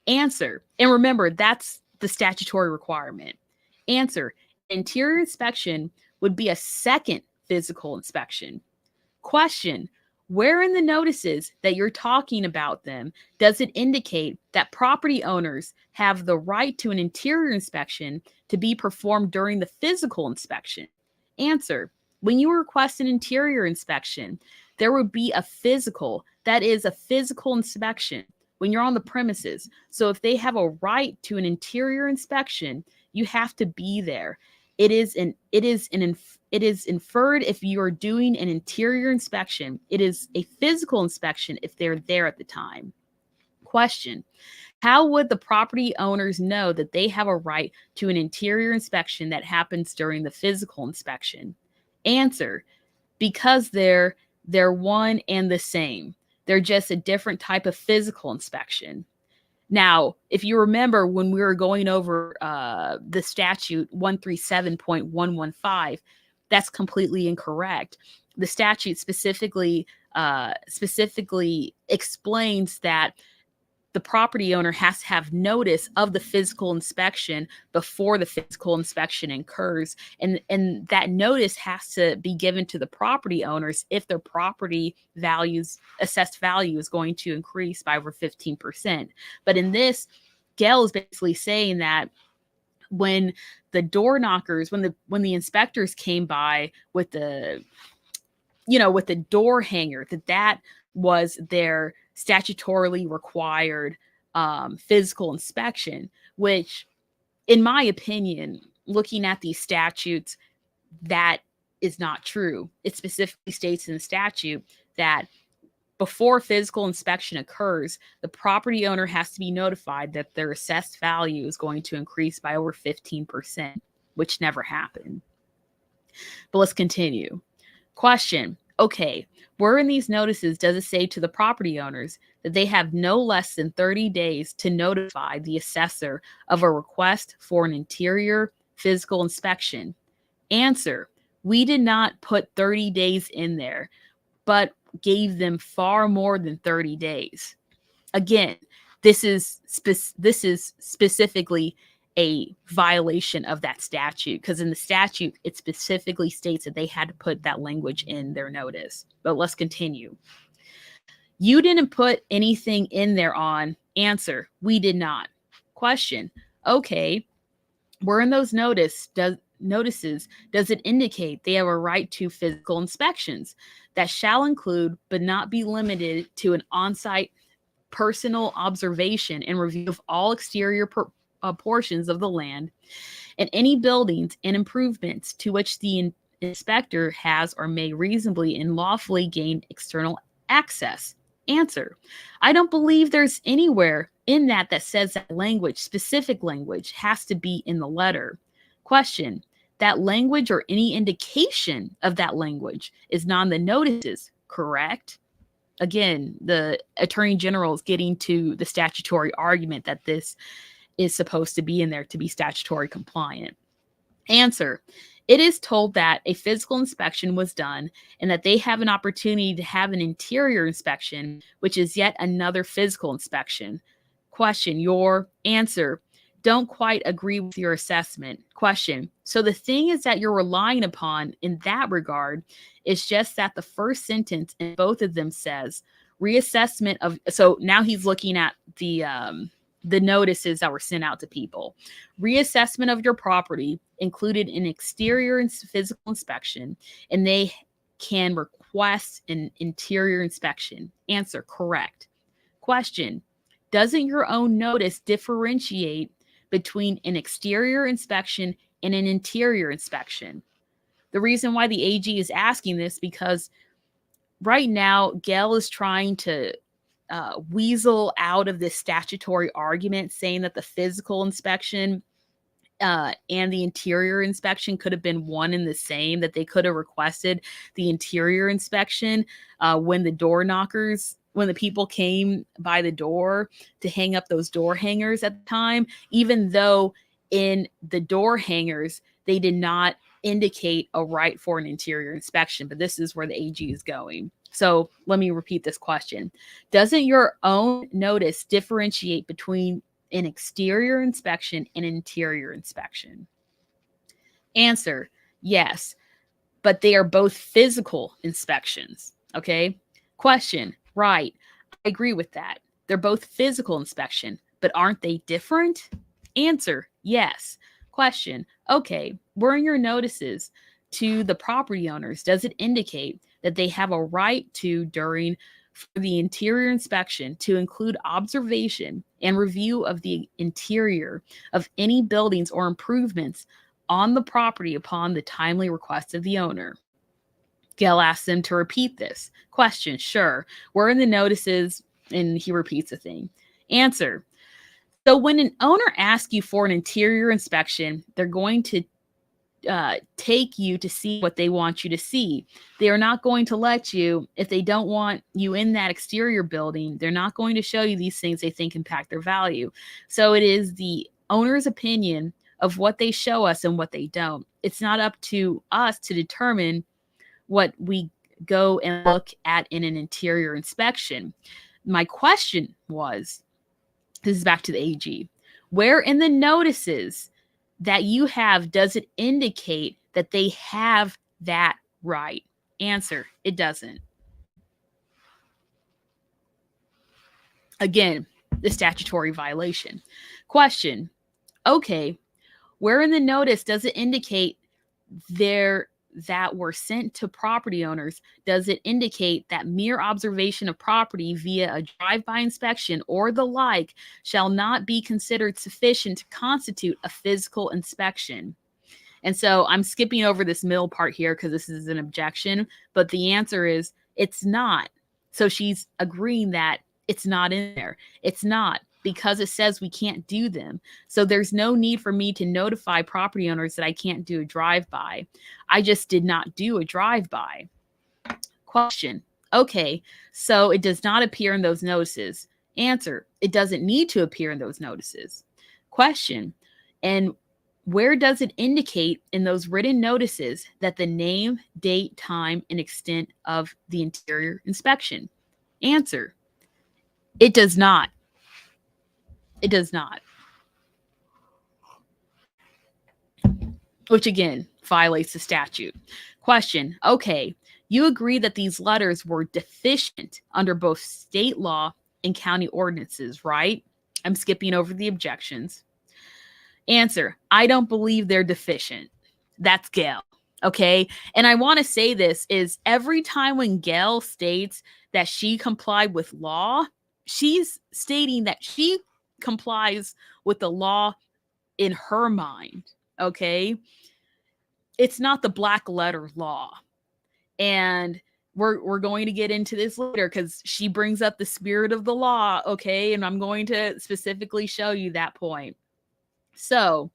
Answer: and remember, that's the statutory requirement. Answer: interior inspection would be a second physical inspection. Question: where in the notices that you're talking about them does it indicate that property owners have the right to an interior inspection to be performed during the physical inspection? Answer: when you request an interior inspection, there would be a physical, that is a physical inspection when you're on the premises. So if they have a right to an interior inspection, you have to be there. It is inferred if you are doing an interior inspection. It is a physical inspection if they're there at the time. Question: How would the property owners know that they have a right to an interior inspection that happens during the physical inspection? Answer: because they're one and the same. They're just a different type of physical inspection. Now, if you remember when we were going over the statute 137.115, that's completely incorrect. The statute specifically explains that the property owner has to have notice of the physical inspection before the physical inspection occurs. And that notice has to be given to the property owners if their property assessed value is going to increase by over 15%. But in this, Gail is basically saying that when the door knockers, when the inspectors came by with the door hanger, that was their statutorily required physical inspection, which, in my opinion, looking at these statutes, that is not true. It specifically states in the statute that before physical inspection occurs, the property owner has to be notified that their assessed value is going to increase by over 15%, which never happened. But let's continue. Question: okay, where in these notices does it say to the property owners that they have no less than 30 days to notify the assessor of a request for an interior physical inspection? Answer: we did not put 30 days in there, but gave them far more than 30 days. Again, this is specifically a violation of that statute, because in the statute, it specifically states that they had to put that language in their notice. But let's continue. You didn't put anything in there on. Answer: we did not. Question: okay, where in those notices does it indicate they have a right to physical inspections that shall include but not be limited to an on-site personal observation and review of all exterior portions of the land and any buildings and improvements to which the inspector has or may reasonably and lawfully gain external access? Answer: I don't believe there's anywhere in that says that language, specific language, has to be in the letter. Question: that language or any indication of that language is not in the notices, correct? Again, the Attorney General is getting to the statutory argument that this is supposed to be in there to be statutory compliant. Answer: it is told that a physical inspection was done and that they have an opportunity to have an interior inspection, which is yet another physical inspection. Question: your answer: don't quite agree with your assessment. Question: so the thing is that you're relying upon in that regard is just that the first sentence in both of them says reassessment of, so now he's looking at the notices that were sent out to people. Reassessment of your property included an exterior and physical inspection, and they can request an interior inspection. Answer: correct. Question: doesn't your own notice differentiate between an exterior inspection and an interior inspection? The reason why the AG is asking this, because right now Gail is trying to weasel out of this statutory argument, saying that the physical inspection and the interior inspection could have been one and the same, that they could have requested the interior inspection when the people came by the door to hang up those door hangers at the time, even though in the door hangers, they did not indicate a right for an interior inspection. But this is where the AG is going. So let me repeat this question. Doesn't your own notice differentiate between an exterior inspection and an interior inspection? Answer: yes, but they are both physical inspections. Okay. Question: right. I agree with that. They're both physical inspection, but aren't they different? Answer: yes. Question: okay, where in your notices to the property owners does it indicate that they have a right to, during the interior inspection, to include observation and review of the interior of any buildings or improvements on the property upon the timely request of the owner? Gail asks them to repeat this. Question: sure. Where in the notices? And he repeats the thing. Answer: So when an owner asks you for an interior inspection, they're going to take you to see what they want you to see. They are not going to let you, if they don't want you in that exterior building, they're not going to show you these things they think impact their value. So it is the owner's opinion of what they show us and what they don't. It's not up to us to determine what we go and look at in an interior inspection. My question was, this is back to the AG, where in the notices that you have does it indicate that they have that right? Answer, it doesn't. Again, the statutory violation. Question, okay, where in the notice does it indicate that were sent to property owners, does it indicate that mere observation of property via a drive-by inspection or the like shall not be considered sufficient to constitute a physical inspection? And so I'm skipping over this middle part here because this is an objection, but the answer is it's not. So she's agreeing that it's not in there. It's not, because it says we can't do them. So there's no need for me to notify property owners that I can't do a drive-by. I just did not do a drive-by. Question, okay, so it does not appear in those notices. Answer, it doesn't need to appear in those notices. Question, and where does it indicate in those written notices that the name, date, time, and extent of the interior inspection? Answer, it does not. It does not. Which again, violates the statute. Question, okay, you agree that these letters were deficient under both state law and county ordinances, right? I'm skipping over the objections. Answer, I don't believe they're deficient. That's Gail, okay? And I want to say this is every time when Gail states that she complied with law, she's stating that she complies with the law in her mind, okay? It's not the black letter law. And we're going to get into this later because she brings up the spirit of the law, okay? And I'm going to specifically show you that point. So,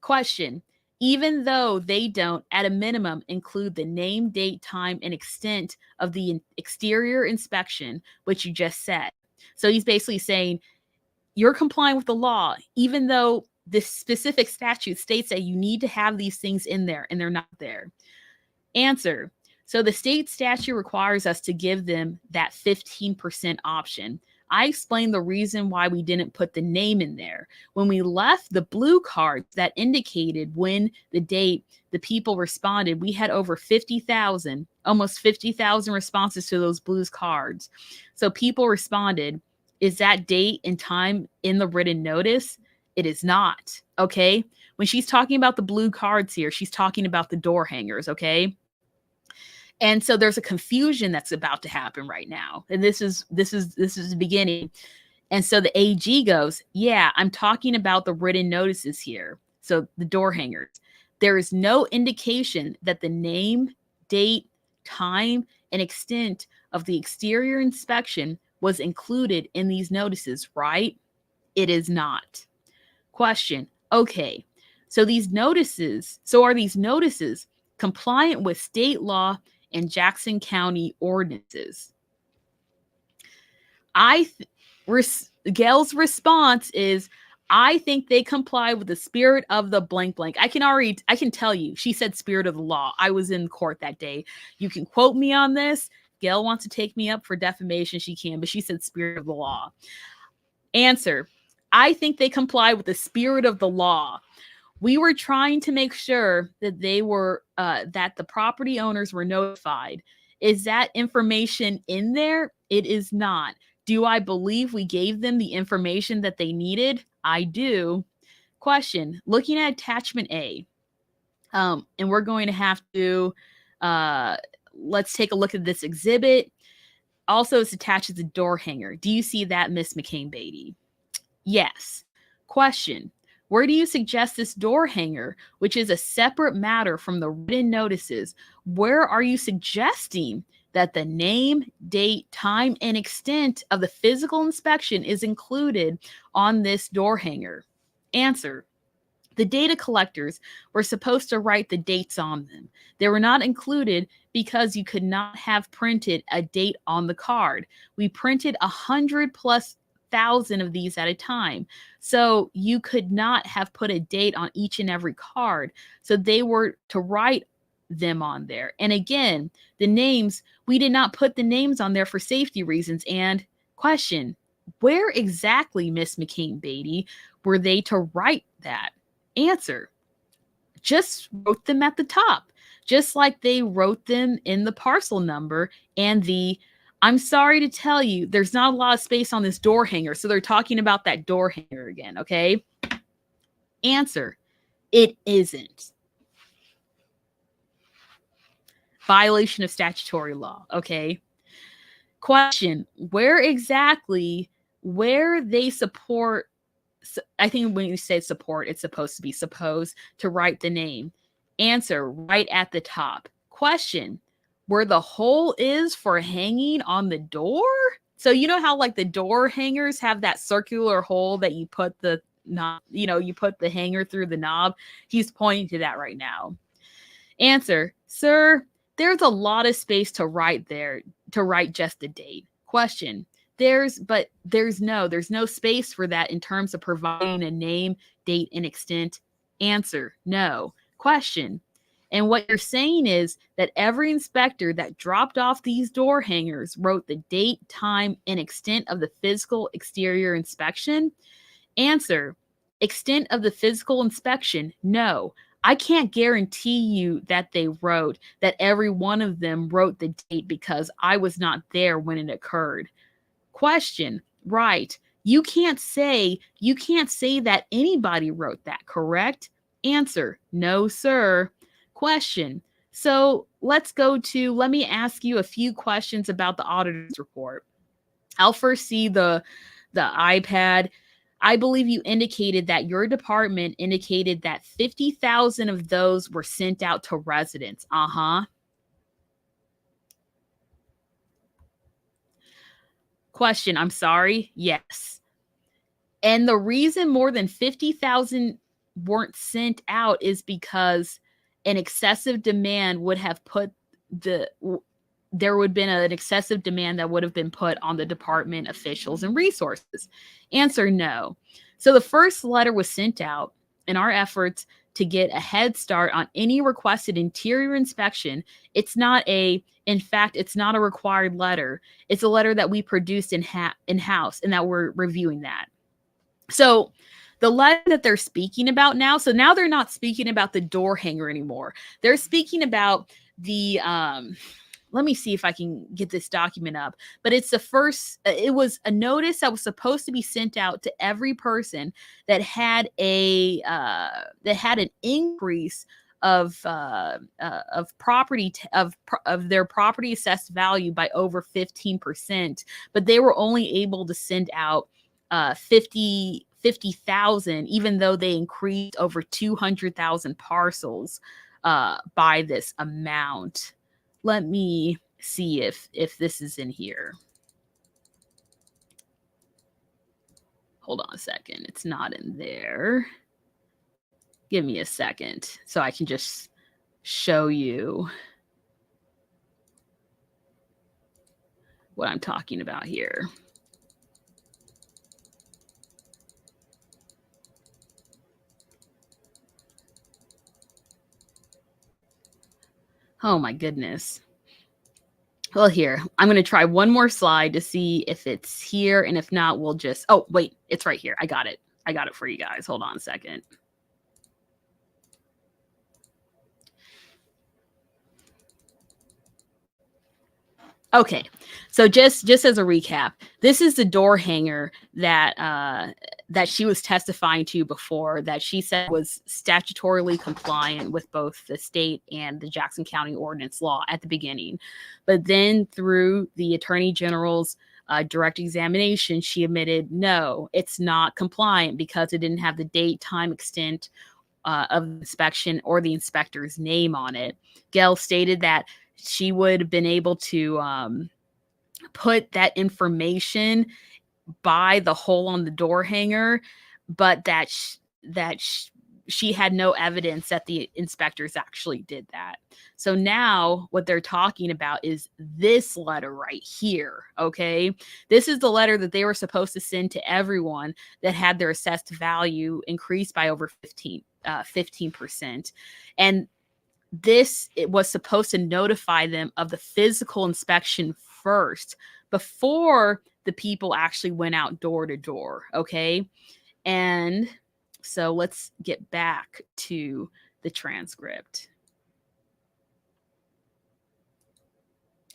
question, even though they don't, at a minimum, include the name, date, time, and extent of the exterior inspection, which you just said. So he's basically saying, you're complying with the law, even though this specific statute states that you need to have these things in there and they're not there. Answer. So the state statute requires us to give them that 15% option. I explained the reason why we didn't put the name in there. When we left the blue card that indicated when the date the people responded, we had over 50,000, almost 50,000 responses to those blue cards. So people responded. Is that date and time in the written notice? It is not, okay? When she's talking about the blue cards here, she's talking about the door hangers, okay? And so there's a confusion that's about to happen right now. And this is the beginning. And so the AG goes, yeah, I'm talking about the written notices here. So the door hangers. There is no indication that the name, date, time, and extent of the exterior inspection was included in these notices, right? It is not. Question, okay, so are these notices compliant with state law and Jackson County ordinances? Gail's response is, I think they comply with the spirit of the blank blank. I can tell you, she said spirit of the law. I was in court that day. You can quote me on this. Gail wants to take me up for defamation, she can, but she said spirit of the law. Answer, I think they comply with the spirit of the law. We were trying to make sure that they were, that the property owners were notified. Is that information in there? It is not. Do I believe we gave them the information that they needed? I do. Question, looking at attachment A, and we're going to have to, let's take a look at this exhibit. Also, it's attached as a door hanger. Do you see that, Miss McCain-Beatty? Yes. Question, where do you suggest this door hanger, which is a separate matter from the written notices? Where are you suggesting that the name, date, time, and extent of the physical inspection is included on this door hanger? Answer. The data collectors were supposed to write the dates on them. They were not included because you could not have printed a date on the card. We printed 100,000+ of these at a time. So you could not have put a date on each and every card. So they were to write them on there. And again, the names, we did not put the names on there for safety reasons. And question, where exactly, Miss McCain Beatty, were they to write that? Answer. Just wrote them at the top, just like they wrote them in the parcel number and the, I'm sorry to tell you, there's not a lot of space on this door hanger. So they're talking about that door hanger again, okay? Answer. It isn't. Violation of statutory law, okay? Question, where exactly, where they support, I think when you say support, it's supposed to be supposed to write the name. Answer, right at the top. Question, where the hole is for hanging on the door? So you know how like the door hangers have that circular hole that you put the knob, you put the hanger through the knob? He's pointing to that right now. Answer, sir, there's a lot of space to write there, to write just the date. Question, there's no space for that in terms of providing a name, date, and extent. Answer, no. Question, and what you're saying is that every inspector that dropped off these door hangers wrote the date, time, and extent of the physical exterior inspection? Answer, extent of the physical inspection, no. I can't guarantee you that they wrote, that every one of them wrote the date because I was not there when it occurred. Question, right. You can't say that anybody wrote that, correct? Answer, no, sir. Question, so let me ask you a few questions about the auditor's report. I'll first see the iPad. I believe you indicated that your department indicated that 50,000 of those were sent out to residents. Question, I'm sorry. Yes. And the reason more than 50,000 weren't sent out is because an excessive demand would have put there would have been an excessive demand that would have been put on the department officials and resources. Answer, no. So the first letter was sent out in our efforts to get a head start on any requested interior inspection. It's not a required letter. It's a letter that we produced in-house and that we're reviewing that. So the letter that they're speaking about now, so now they're not speaking about the door hanger anymore. They're speaking about the, let me see if I can get this document up, but it's it was a notice that was supposed to be sent out to every person that had an increase of their property assessed value by over 15%, but they were only able to send out 50,000, even though they increased over 200,000 parcels by this amount. Let me see if this is in here. Hold on a second. It's not in there. Give me a second so I can just show you what I'm talking about here. Oh my goodness. Well, here, I'm going to try one more slide to see if it's here. And if not, we'll just, oh, wait, it's right here. I got it. I got it for you guys. Hold on a second. Okay, so just as a recap, this is the door hanger that that she was testifying to before, that she said was statutorily compliant with both the state and the Jackson County ordinance law at the beginning. But then through the Attorney General's direct examination, she admitted, no, it's not compliant because it didn't have the date, time, extent of the inspection or the inspector's name on it. Gail stated that she would have been able to put that information by the hole on the door hanger, but that she had no evidence that the inspectors actually did that. So now what they're talking about is this letter right here, okay? This is the letter that they were supposed to send to everyone that had their assessed value increased by over 15%. And it was supposed to notify them of the physical inspection first before the people actually went out door to door, okay? And so let's get back to the transcript.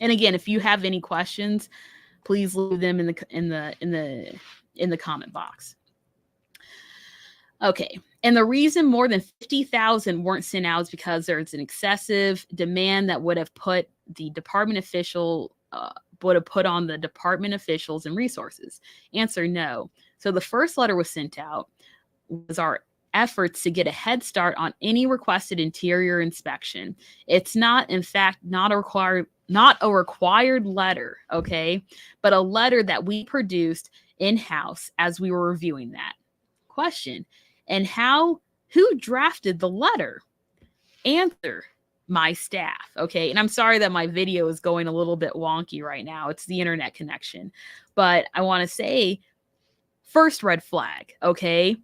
And again, if you have any questions, please leave them in the comment box. Okay. And the reason more than 50,000 weren't sent out is because there's an excessive demand that would have put the department on the department officials and resources. Answer: no. So the first letter was sent out was our efforts to get a head start on any requested interior inspection. It's not, in fact, not a required letter, okay, but a letter that we produced in-house as we were reviewing that. Question: and who drafted the letter? Answer: my staff, okay? And I'm sorry that my video is going a little bit wonky right now. It's the internet connection. But I want to say, first red flag, okay?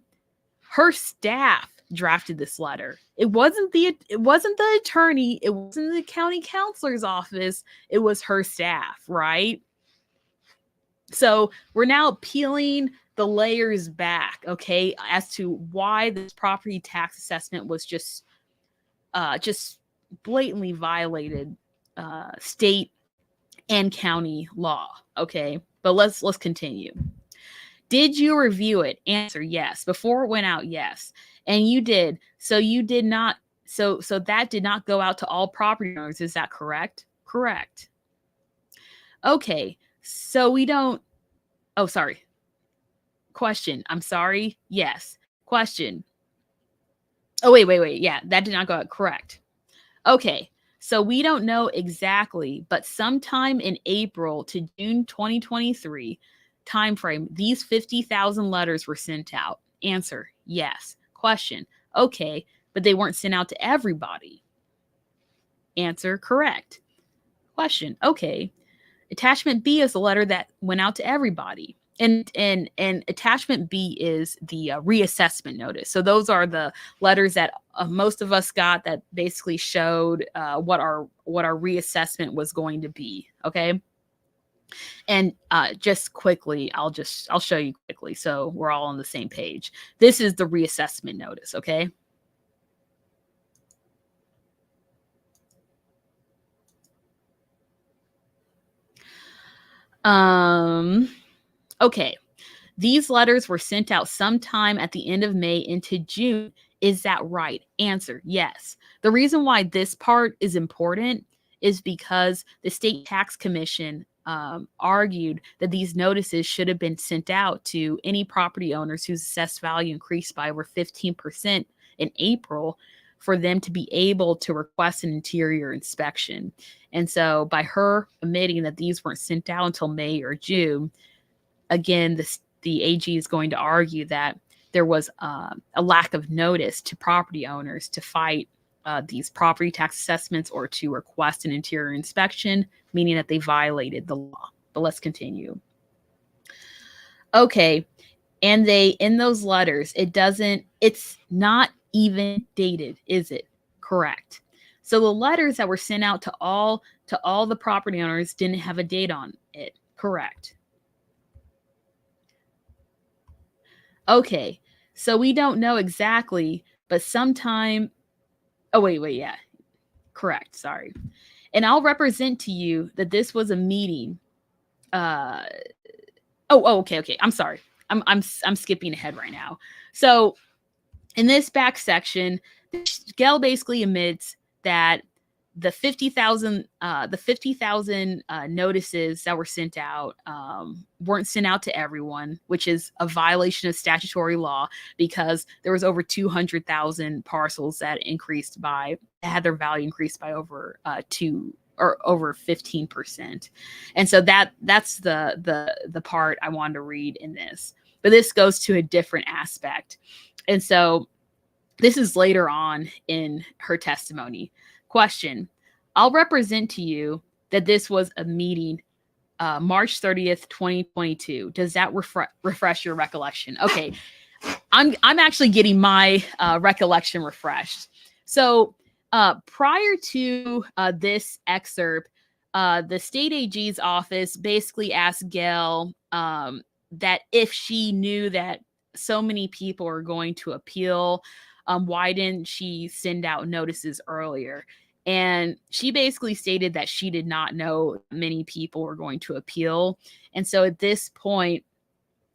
Her staff drafted this letter. It wasn't the attorney, it wasn't the county counselor's office, it was her staff, right? So we're now peeling the layers back, okay, as to why this property tax assessment was just blatantly violated state and county law, okay? But let's continue. Did you review it? Answer: yes. Before it went out, yes. And you did. So you did not. So that did not go out to all property owners. Is that correct? Correct. Okay. So we don't. Oh, sorry. Question: I'm sorry. Yes. Question: oh, wait. Yeah, that did not go out. Correct. Okay. So we don't know exactly, but sometime in April to June 2023 timeframe, these 50,000 letters were sent out. Answer: yes. Question: okay, but they weren't sent out to everybody. Answer: correct. Question: okay. Attachment B is the letter that went out to everybody. And attachment B is the reassessment notice. So those are the letters that most of us got that basically showed what our reassessment was going to be. Okay. And just quickly, I'll show you quickly so we're all on the same page. This is the reassessment notice. Okay. Okay. These letters were sent out sometime at the end of May into June. Is that right? Answer: yes. The reason why this part is important is because the State Tax Commission argued that these notices should have been sent out to any property owners whose assessed value increased by over 15% in April for them to be able to request an interior inspection. And so by her admitting that these weren't sent out until May or June, again, the AG is going to argue that there was a lack of notice to property owners to fight these property tax assessments or to request an interior inspection, meaning that they violated the law. But let's continue. Okay. And in those letters, it's not even dated, is it? Correct. So the letters that were sent out to all the property owners didn't have a date on it. Correct. Okay. So we don't know exactly, but sometime. Oh, wait, yeah. Correct. Sorry. And I'll represent to you that this was a meeting. Okay. I'm sorry. I'm skipping ahead right now. So in this back section, Gale basically admits that the 50,000 notices that were sent out weren't sent out to everyone, which is a violation of statutory law because there was over 200,000 parcels that had their value increased by over or over 15%. And so that's the part I wanted to read in this. But this goes to a different aspect. And so this is later on in her testimony. Question: I'll represent to you that this was a meeting March 30th, 2022. Does that refresh your recollection? Okay, I'm actually getting my recollection refreshed. So prior to this excerpt, the state AG's office basically asked Gail that if she knew that so many people are going to appeal, why didn't she send out notices earlier? And she basically stated that she did not know many people were going to appeal. And so at this point,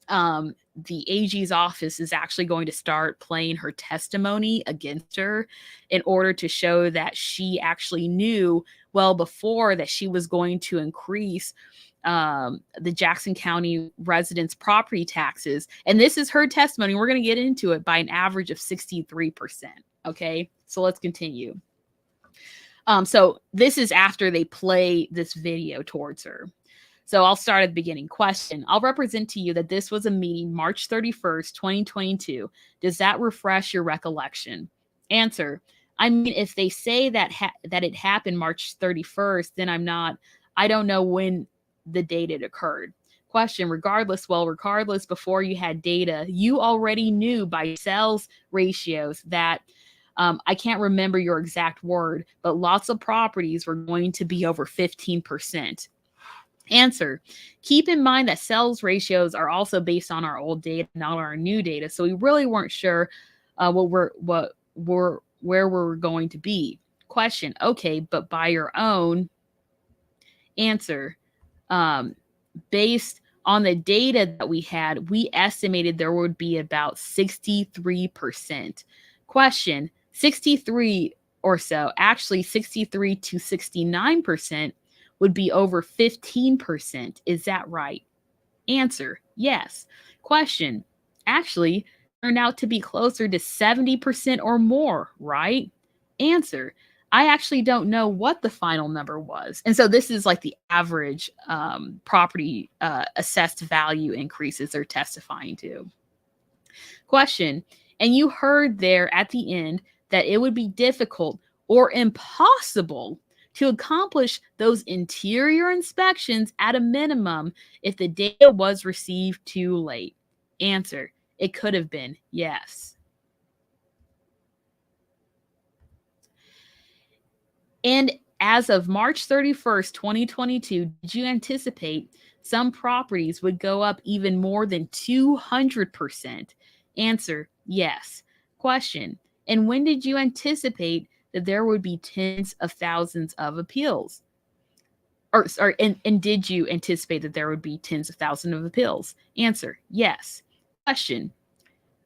the AG's office is actually going to start playing her testimony against her in order to show that she actually knew well before that she was going to increase the Jackson County residents' property taxes. And this is her testimony. We're going to get into it by an average of 63%. Okay, so let's continue. So this is after they play this video towards her. So I'll start at the beginning. Question: I'll represent to you that this was a meeting March 31st, 2022. Does that refresh your recollection? Answer: I mean, if they say that that it happened March 31st, then I don't know when the date it occurred. Question: regardless, before you had data, you already knew by sales ratios that I can't remember your exact word, but lots of properties were going to be over 15%. Answer: keep in mind that sales ratios are also based on our old data, not our new data. So we really weren't sure where we're going to be. Question: okay, but by your own. Answer: based on the data that we had, we estimated there would be about 63%. Question: 63 or so, actually 63 to 69% would be over 15%. Is that right? Answer: yes. Question: actually turned out to be closer to 70% or more, right? Answer: I actually don't know what the final number was. And so this is like the average property assessed value increases they're testifying to. Question: and you heard there at the end that it would be difficult or impossible to accomplish those interior inspections at a minimum if the data was received too late. Answer: it could have been, yes. And as of March 31st, 2022, did you anticipate some properties would go up even more than 200%? Answer: yes. Question: and when did you anticipate that there would be tens of thousands of appeals? And did you anticipate that there would be tens of thousands of appeals? Answer: yes. Question: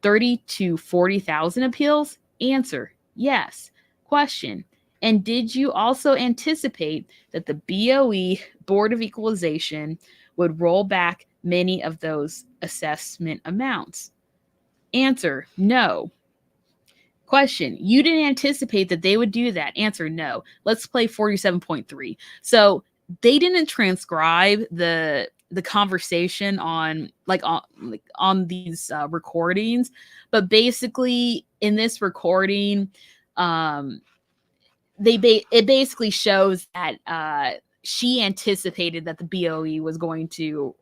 30 to 40,000 appeals? Answer: yes. Question: and did you also anticipate that the BOE, Board of Equalization, would roll back many of those assessment amounts? Answer: no. Question: you didn't anticipate that they would do that? Answer: no. Let's play 47.3. So they didn't transcribe the conversation on these recordings, but basically in this recording, it basically shows that she anticipated that the BOE was going to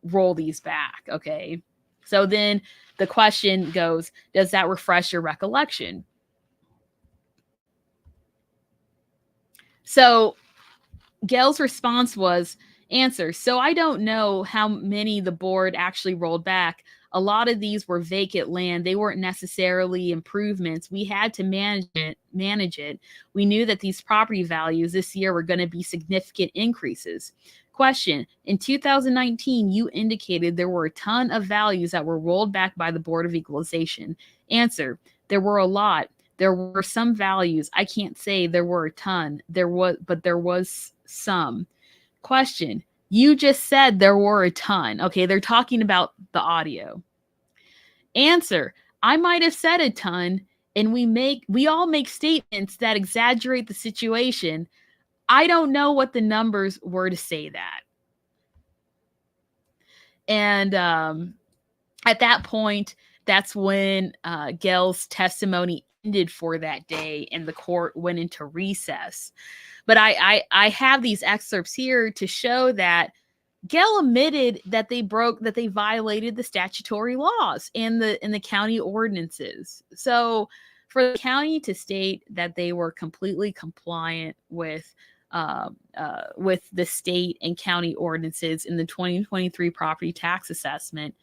roll these back. Okay, so then the question goes: does that refresh your recollection? So Gail's response was, answer: so I don't know how many the board actually rolled back. A lot of these were vacant land. They weren't necessarily improvements. We had to manage it. We knew that these property values this year were going to be significant increases. Question: in 2019, you indicated there were a ton of values that were rolled back by the Board of Equalization. Answer: there were a lot. There were some values. I can't say there were a ton. There was some. Question: you just said there were a ton. Okay, they're talking about the audio. Answer: I might have said a ton, and we all make statements that exaggerate the situation. I don't know what the numbers were to say that. And at that point, that's when Gail's testimony ended for that day, and the court went into recess. But I have these excerpts here to show that Gail admitted that they violated the statutory laws and the county ordinances. So for the county to state that they were completely compliant with the state and county ordinances in the 2023 property tax assessment,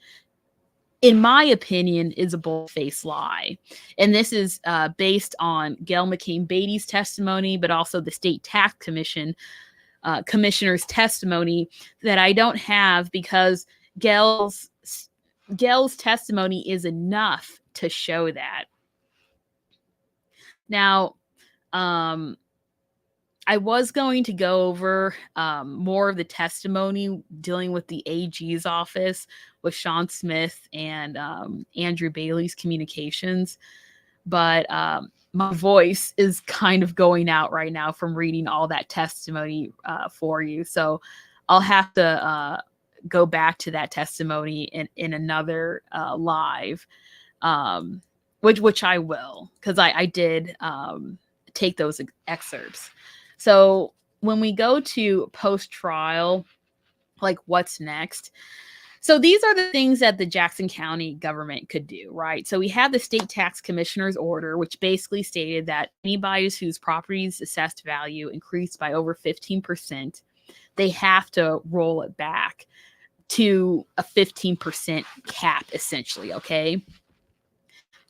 in my opinion, is a bold-faced lie. And this is based on Gail McCain Beatty's testimony, but also the state tax commissioner's testimony that I don't have, because Gail's testimony is enough to show that. Now, I was going to go over more of the testimony dealing with the AG's office with Sean Smith and Andrew Bailey's communications, but my voice is kind of going out right now from reading all that testimony for you. So I'll have to go back to that testimony in another live, which I will, because I did take those excerpts. So when we go to post-trial, like what's next? So these are the things that the Jackson County government could do, right? So we have the state tax commissioner's order, which basically stated that anybody whose property's assessed value increased by over 15%, they have to roll it back to a 15% cap, essentially, okay?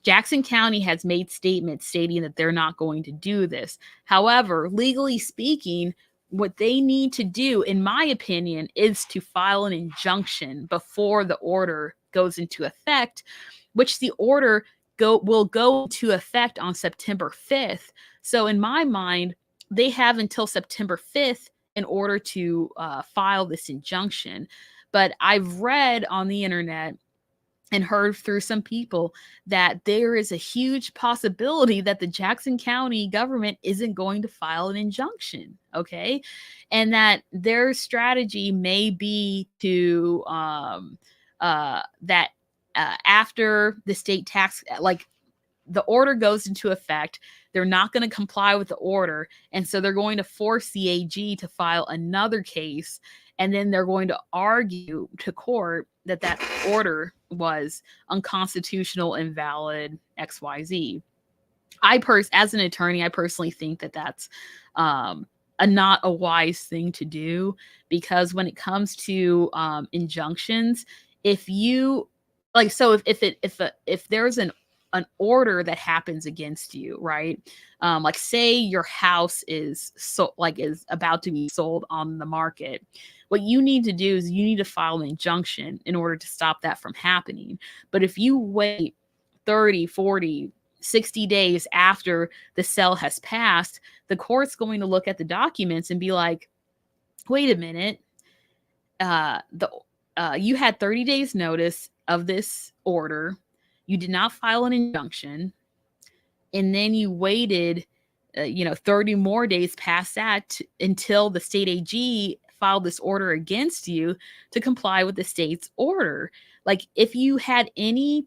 Jackson County has made statements stating that they're not going to do this. However, legally speaking, what they need to do, in my opinion, is to file an injunction before the order goes into effect, which the order will go into effect on September 5th. So in my mind, they have until September 5th in order to file this injunction. But I've read on the internet and heard through some people that there is a huge possibility that the Jackson County government isn't going to file an injunction, okay? And that their strategy may be to after the state tax, like the order goes into effect, they're not going to comply with the order, and so they're going to force the AG to file another case, and then they're going to argue to court that order was unconstitutional, invalid, XYZ. As an attorney, I personally think that that's not a wise thing to do, because when it comes to injunctions, if you like, so if there's an order that happens against you, right? Like say your house is about to be sold on the market. What you need to do is you need to file an injunction in order to stop that from happening. But if you wait 30, 40, 60 days after the sale has passed, the court's going to look at the documents and be like, wait a minute, you had 30 days notice of this order. You did not file an injunction, and then you waited 30 more days past that until the state AG filed this order against you to comply with the state's order. Like, if you had any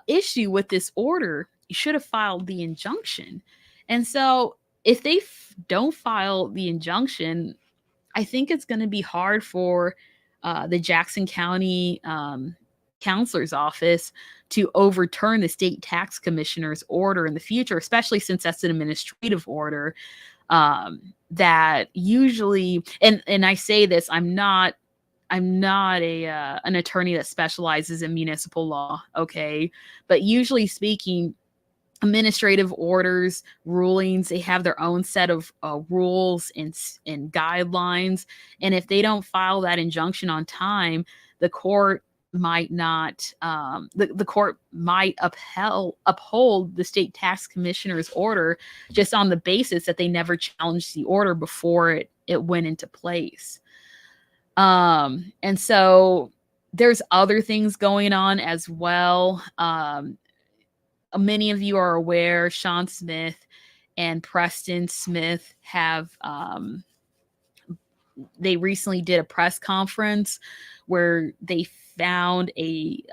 issue with this order, you should have filed the injunction. And so if they don't file the injunction, I think it's going to be hard for the Jackson County counselor's office to overturn the state tax commissioner's order in the future, especially since that's an administrative order that usually, and I say this, I'm not an attorney that specializes in municipal law, okay? But usually speaking, administrative orders, rulings, they have their own set of rules and guidelines. And if they don't file that injunction on time, the court might not, the court might uphold the state tax commissioner's order just on the basis that they never challenged the order before it went into place. And so there's other things going on as well. Many of you are aware, Sean Smith and Preston Smith have they recently did a press conference where they found a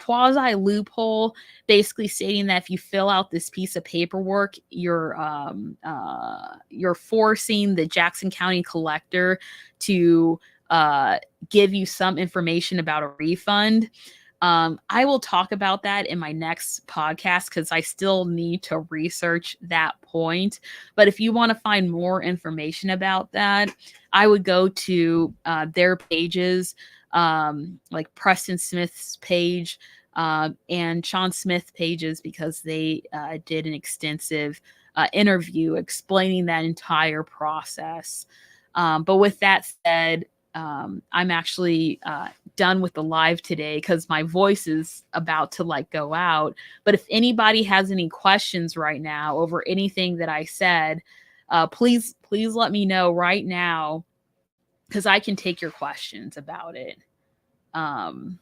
quasi loophole, basically stating that if you fill out this piece of paperwork, you're forcing the Jackson County collector to give you some information about a refund. I will talk about that in my next podcast because I still need to research that point. But if you want to find more information about that, I would go to their pages, like Preston Smith's page and Sean Smith pages, because they did an extensive interview explaining that entire process. But with that said, I'm actually done with the live today because my voice is about to like go out. But if anybody has any questions right now over anything that I said, please let me know right now because I can take your questions about it. And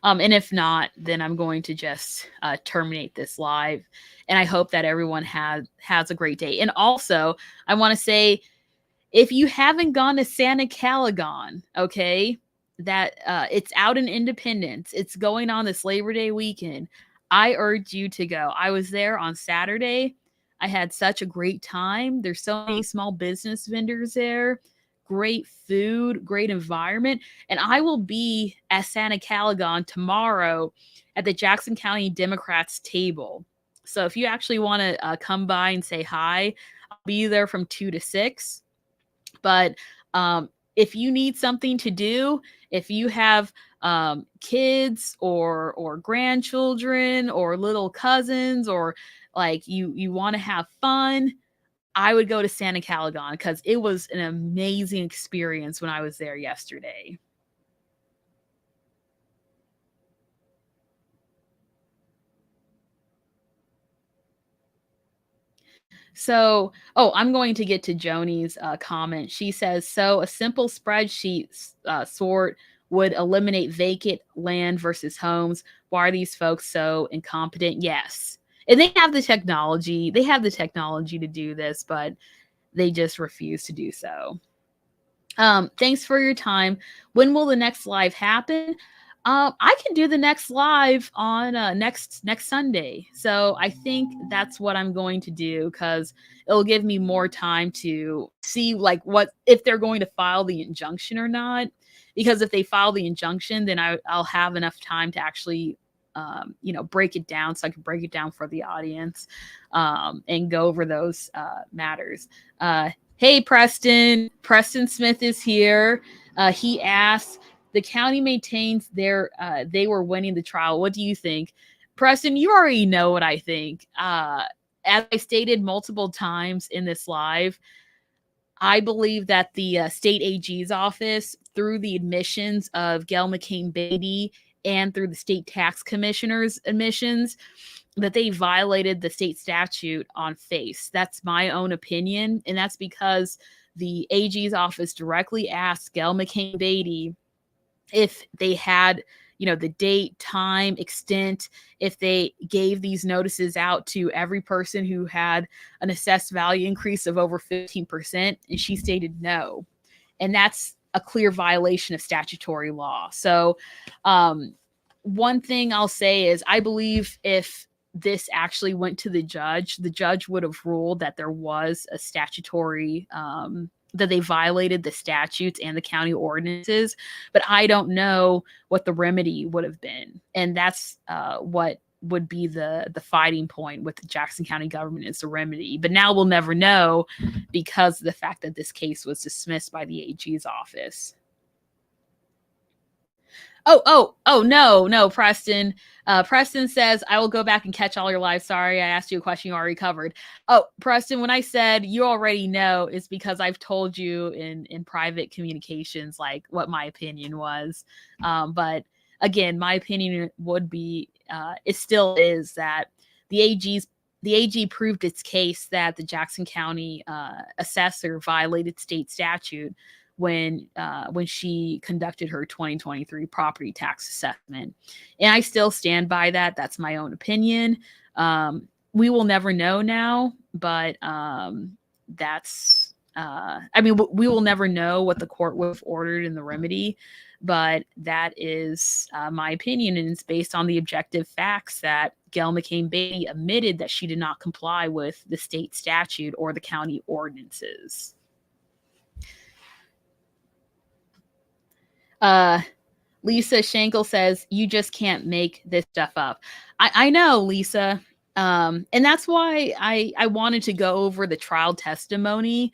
if not, then I'm going to just terminate this live. And I hope that everyone has a great day. And also, I want to say, if you haven't gone to Santa Calagon, okay, that it's out in Independence. It's going on this Labor Day weekend. I urge you to go. I was there on Saturday. I had such a great time. There's so many small business vendors there. Great food, great environment. And I will be at Santa Calagon tomorrow at the Jackson County Democrats table. So if you actually want to come by and say hi, I'll be there from 2 to 6. But if you need something to do, if you have kids or grandchildren or little cousins, or like you want to have fun, I would go to Santa Calagon because it was an amazing experience when I was there yesterday. So, I'm going to get to Joni's comment. She says, so a simple spreadsheet sort would eliminate vacant land versus homes. Why are these folks so incompetent? Yes. And they have the technology. They have the technology to do this, but they just refuse to do so. Thanks for your time. When will the next live happen? I can do the next live on next Sunday. So I think that's what I'm going to do because it'll give me more time to see like what if they're going to file the injunction or not. Because if they file the injunction, then I'll have enough time to actually break it down, so I can break it down for the audience and go over those matters. Hey, Preston. Preston Smith is here. He asked, the county maintains they were winning the trial. What do you think? Preston, you already know what I think. As I stated multiple times in this live, I believe that the state AG's office, through the admissions of Gail McCain Beatty and through the state tax commissioner's admissions, that they violated the state statute on face. That's my own opinion. And that's because the AG's office directly asked Gail McCain Beatty if they had, the date, time, extent, if they gave these notices out to every person who had an assessed value increase of over 15%. And she stated no. And that's a clear violation of statutory law. So one thing I'll say is I believe if this actually went to the judge would have ruled that there was a statutory that they violated the statutes and the county ordinances, but I don't know what the remedy would have been. And that's what would be the fighting point with the Jackson County government is the remedy. But now we'll never know because of the fact that this case was dismissed by the AG's office. No, Preston. Preston says, I will go back and catch all your live. Sorry, I asked you a question you already covered. Oh, Preston, when I said you already know, it's because I've told you in private communications, like what my opinion was. But again, my opinion would be, it still is that the AG proved its case that the Jackson County assessor violated state statute when she conducted her 2023 property tax assessment. And I still stand by that. That's my own opinion. We will never know now, but that's, I mean, we will never know what the court would have ordered in the remedy, but that is my opinion, and it's based on the objective facts that Gail McCain Beatty admitted that she did not comply with the state statute or the county ordinances. Lisa Schenkel says, you just can't make this stuff up. I know, Lisa. And that's why I wanted to go over the trial testimony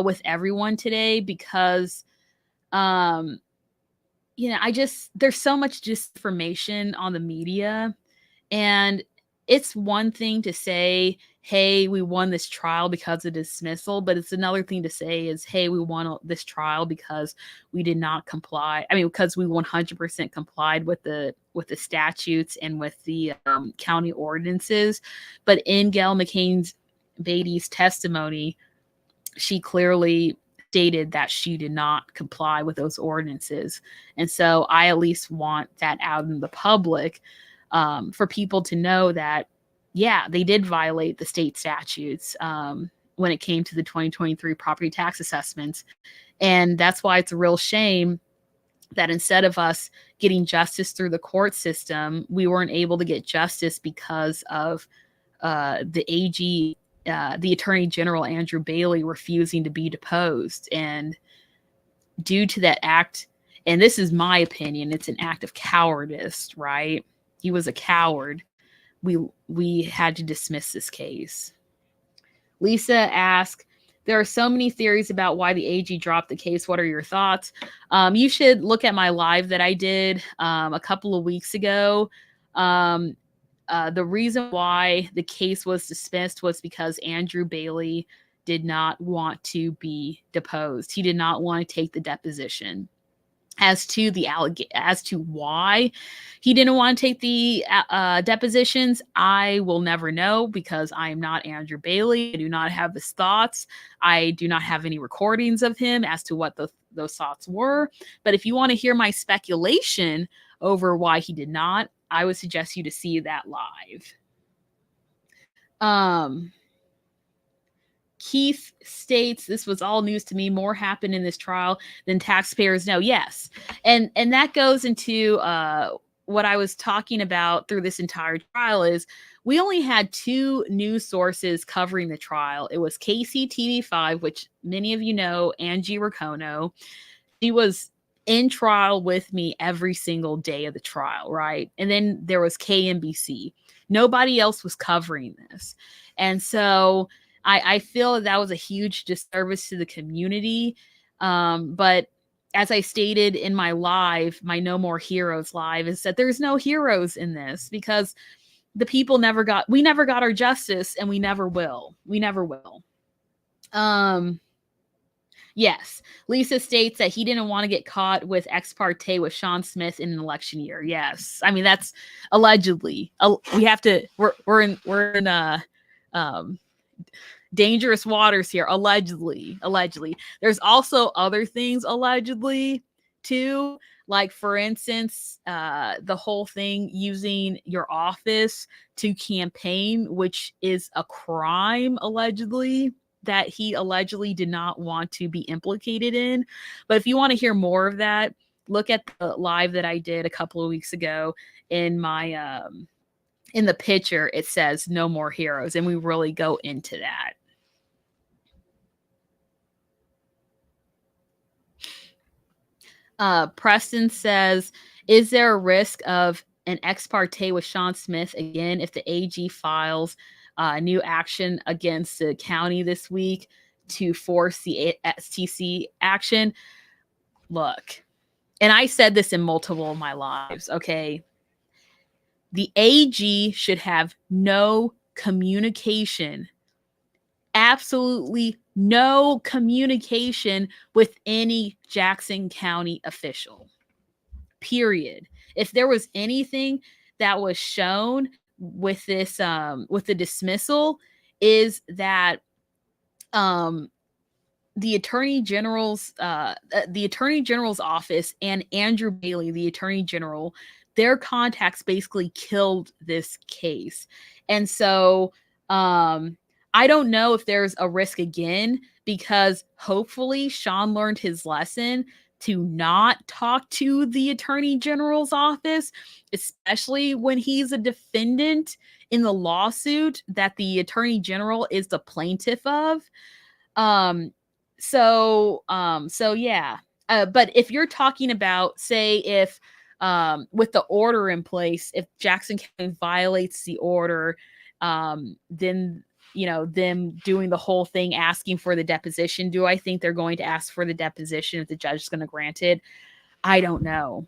with everyone today, because, you know, there's so much disinformation on the media, and it's one thing to say, hey, we won this trial because of dismissal, but it's another thing to say is, hey, we won this trial because we did not comply. I mean, because we 100% complied with the statutes and with the county ordinances. But in Gail McCain Beatty's testimony, she clearly stated that she did not comply with those ordinances. And so I at least want that out in the public, for people to know that, yeah, they did violate the state statutes when it came to the 2023 property tax assessments. And that's why it's a real shame that instead of us getting justice through the court system, we weren't able to get justice because of the AG, the Attorney General, Andrew Bailey, refusing to be deposed. And due to that act, and this is my opinion, it's an act of cowardice, right? He was a coward. We had to dismiss this case. Lisa asked, there are so many theories about why the AG dropped the case. What are your thoughts? You should look at my live that I did a couple of weeks ago. The reason why the case was dismissed was because Andrew Bailey did not want to be deposed. He did not want to take the deposition. As to why he didn't want to take the depositions, I will never know, because I am not Andrew Bailey. I do not have his thoughts. I do not have any recordings of him as to what those thoughts were. But if you want to hear my speculation over why he did not, I would suggest you to see that live. Keith states, this was all news to me. More happened in this trial than taxpayers know. Yes. And that goes into what I was talking about through this entire trial is we only had 2 news sources covering the trial. It was KCTV5, which many of you know, Angie Racono. She was in trial with me every single day of the trial, right? And then there was KNBC. Nobody else was covering this. And so I feel that was a huge disservice to the community. But as I stated in my live, my No More Heroes live, is that there's no heroes in this, because the people we never got our justice, and we never will. We never will. Yes, Lisa states that he didn't want to get caught with ex parte with Sean Smith in an election year. Yes, I mean, that's allegedly. We're in dangerous waters here. Allegedly. There's also other things allegedly too, like for instance, the whole thing using your office to campaign, which is a crime allegedly, that he allegedly did not want to be implicated in. But if you want to hear more of that, look at the live that I did a couple of weeks ago. In my in the picture, it says No More Heroes, and we really go into that. Preston says, is there a risk of an ex parte with Sean Smith again if the AG files new action against the county this week to force the STC action? Look, and I said this in multiple of my lives, okay? The AG should have no communication, absolutely no communication with any Jackson County official, period. If there was anything that was shown with this, with the dismissal, is that the Attorney General's office and Andrew Bailey, the Attorney General, their contacts basically killed this case. And so I don't know if there's a risk again, because hopefully Sean learned his lesson to not talk to the attorney general's office, especially when he's a defendant in the lawsuit that the attorney general is the plaintiff of. So yeah. But if you're talking about, say, if with the order in place, if Jackson County violates the order, then them doing the whole thing, asking for the deposition. Do I think they're going to ask for the deposition if the judge is going to grant it? I don't know.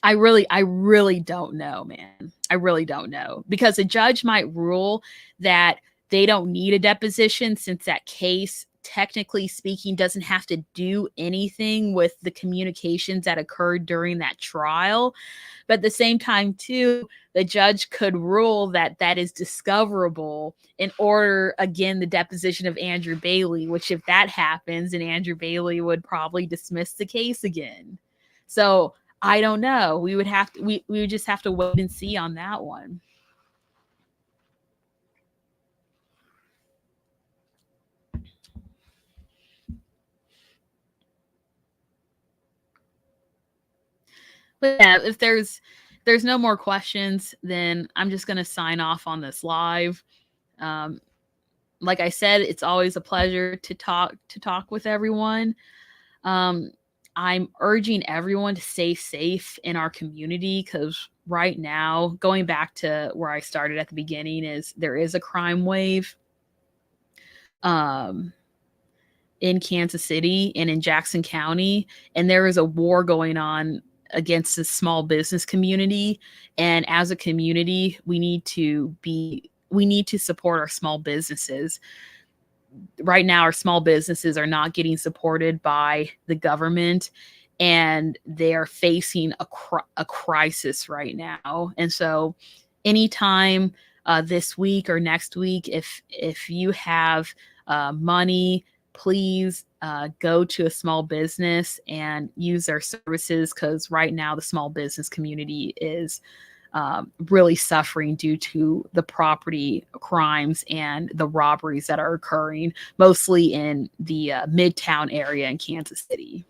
I really don't know, man. I really don't know, because a judge might rule that they don't need a deposition, since that case, technically speaking, doesn't have to do anything with the communications that occurred during that trial. But at the same time, too, the judge could rule that that is discoverable and order, again, the deposition of Andrew Bailey, which, if that happens, then Andrew Bailey would probably dismiss the case again. So I don't know. We would just have to wait and see on that one. But yeah, if there's no more questions, then I'm just going to sign off on this live. Like I said, it's always a pleasure to talk with everyone. I'm urging everyone to stay safe in our community, because right now, going back to where I started at the beginning, there is a crime wave in Kansas City and in Jackson County, and there is a war going on against the small business community. And as a community, we need to support our small businesses. Right now, our small businesses are not getting supported by the government, and they are facing a crisis right now. And so anytime this week or next week, if you have money, please go to a small business and use their services, because right now the small business community is really suffering due to the property crimes and the robberies that are occurring, mostly in the Midtown area in Kansas City.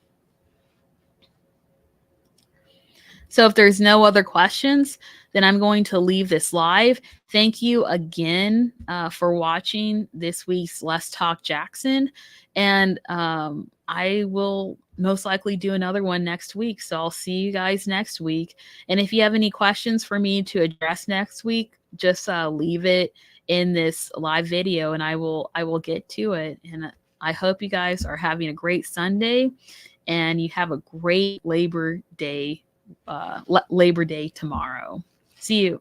So if there's no other questions, then I'm going to leave this live. Thank you again for watching this week's Let's Talk Jackson. And I will most likely do another one next week. So I'll see you guys next week. And if you have any questions for me to address next week, just leave it in this live video and I will get to it. And I hope you guys are having a great Sunday and you have a great Labor Day tomorrow. See you.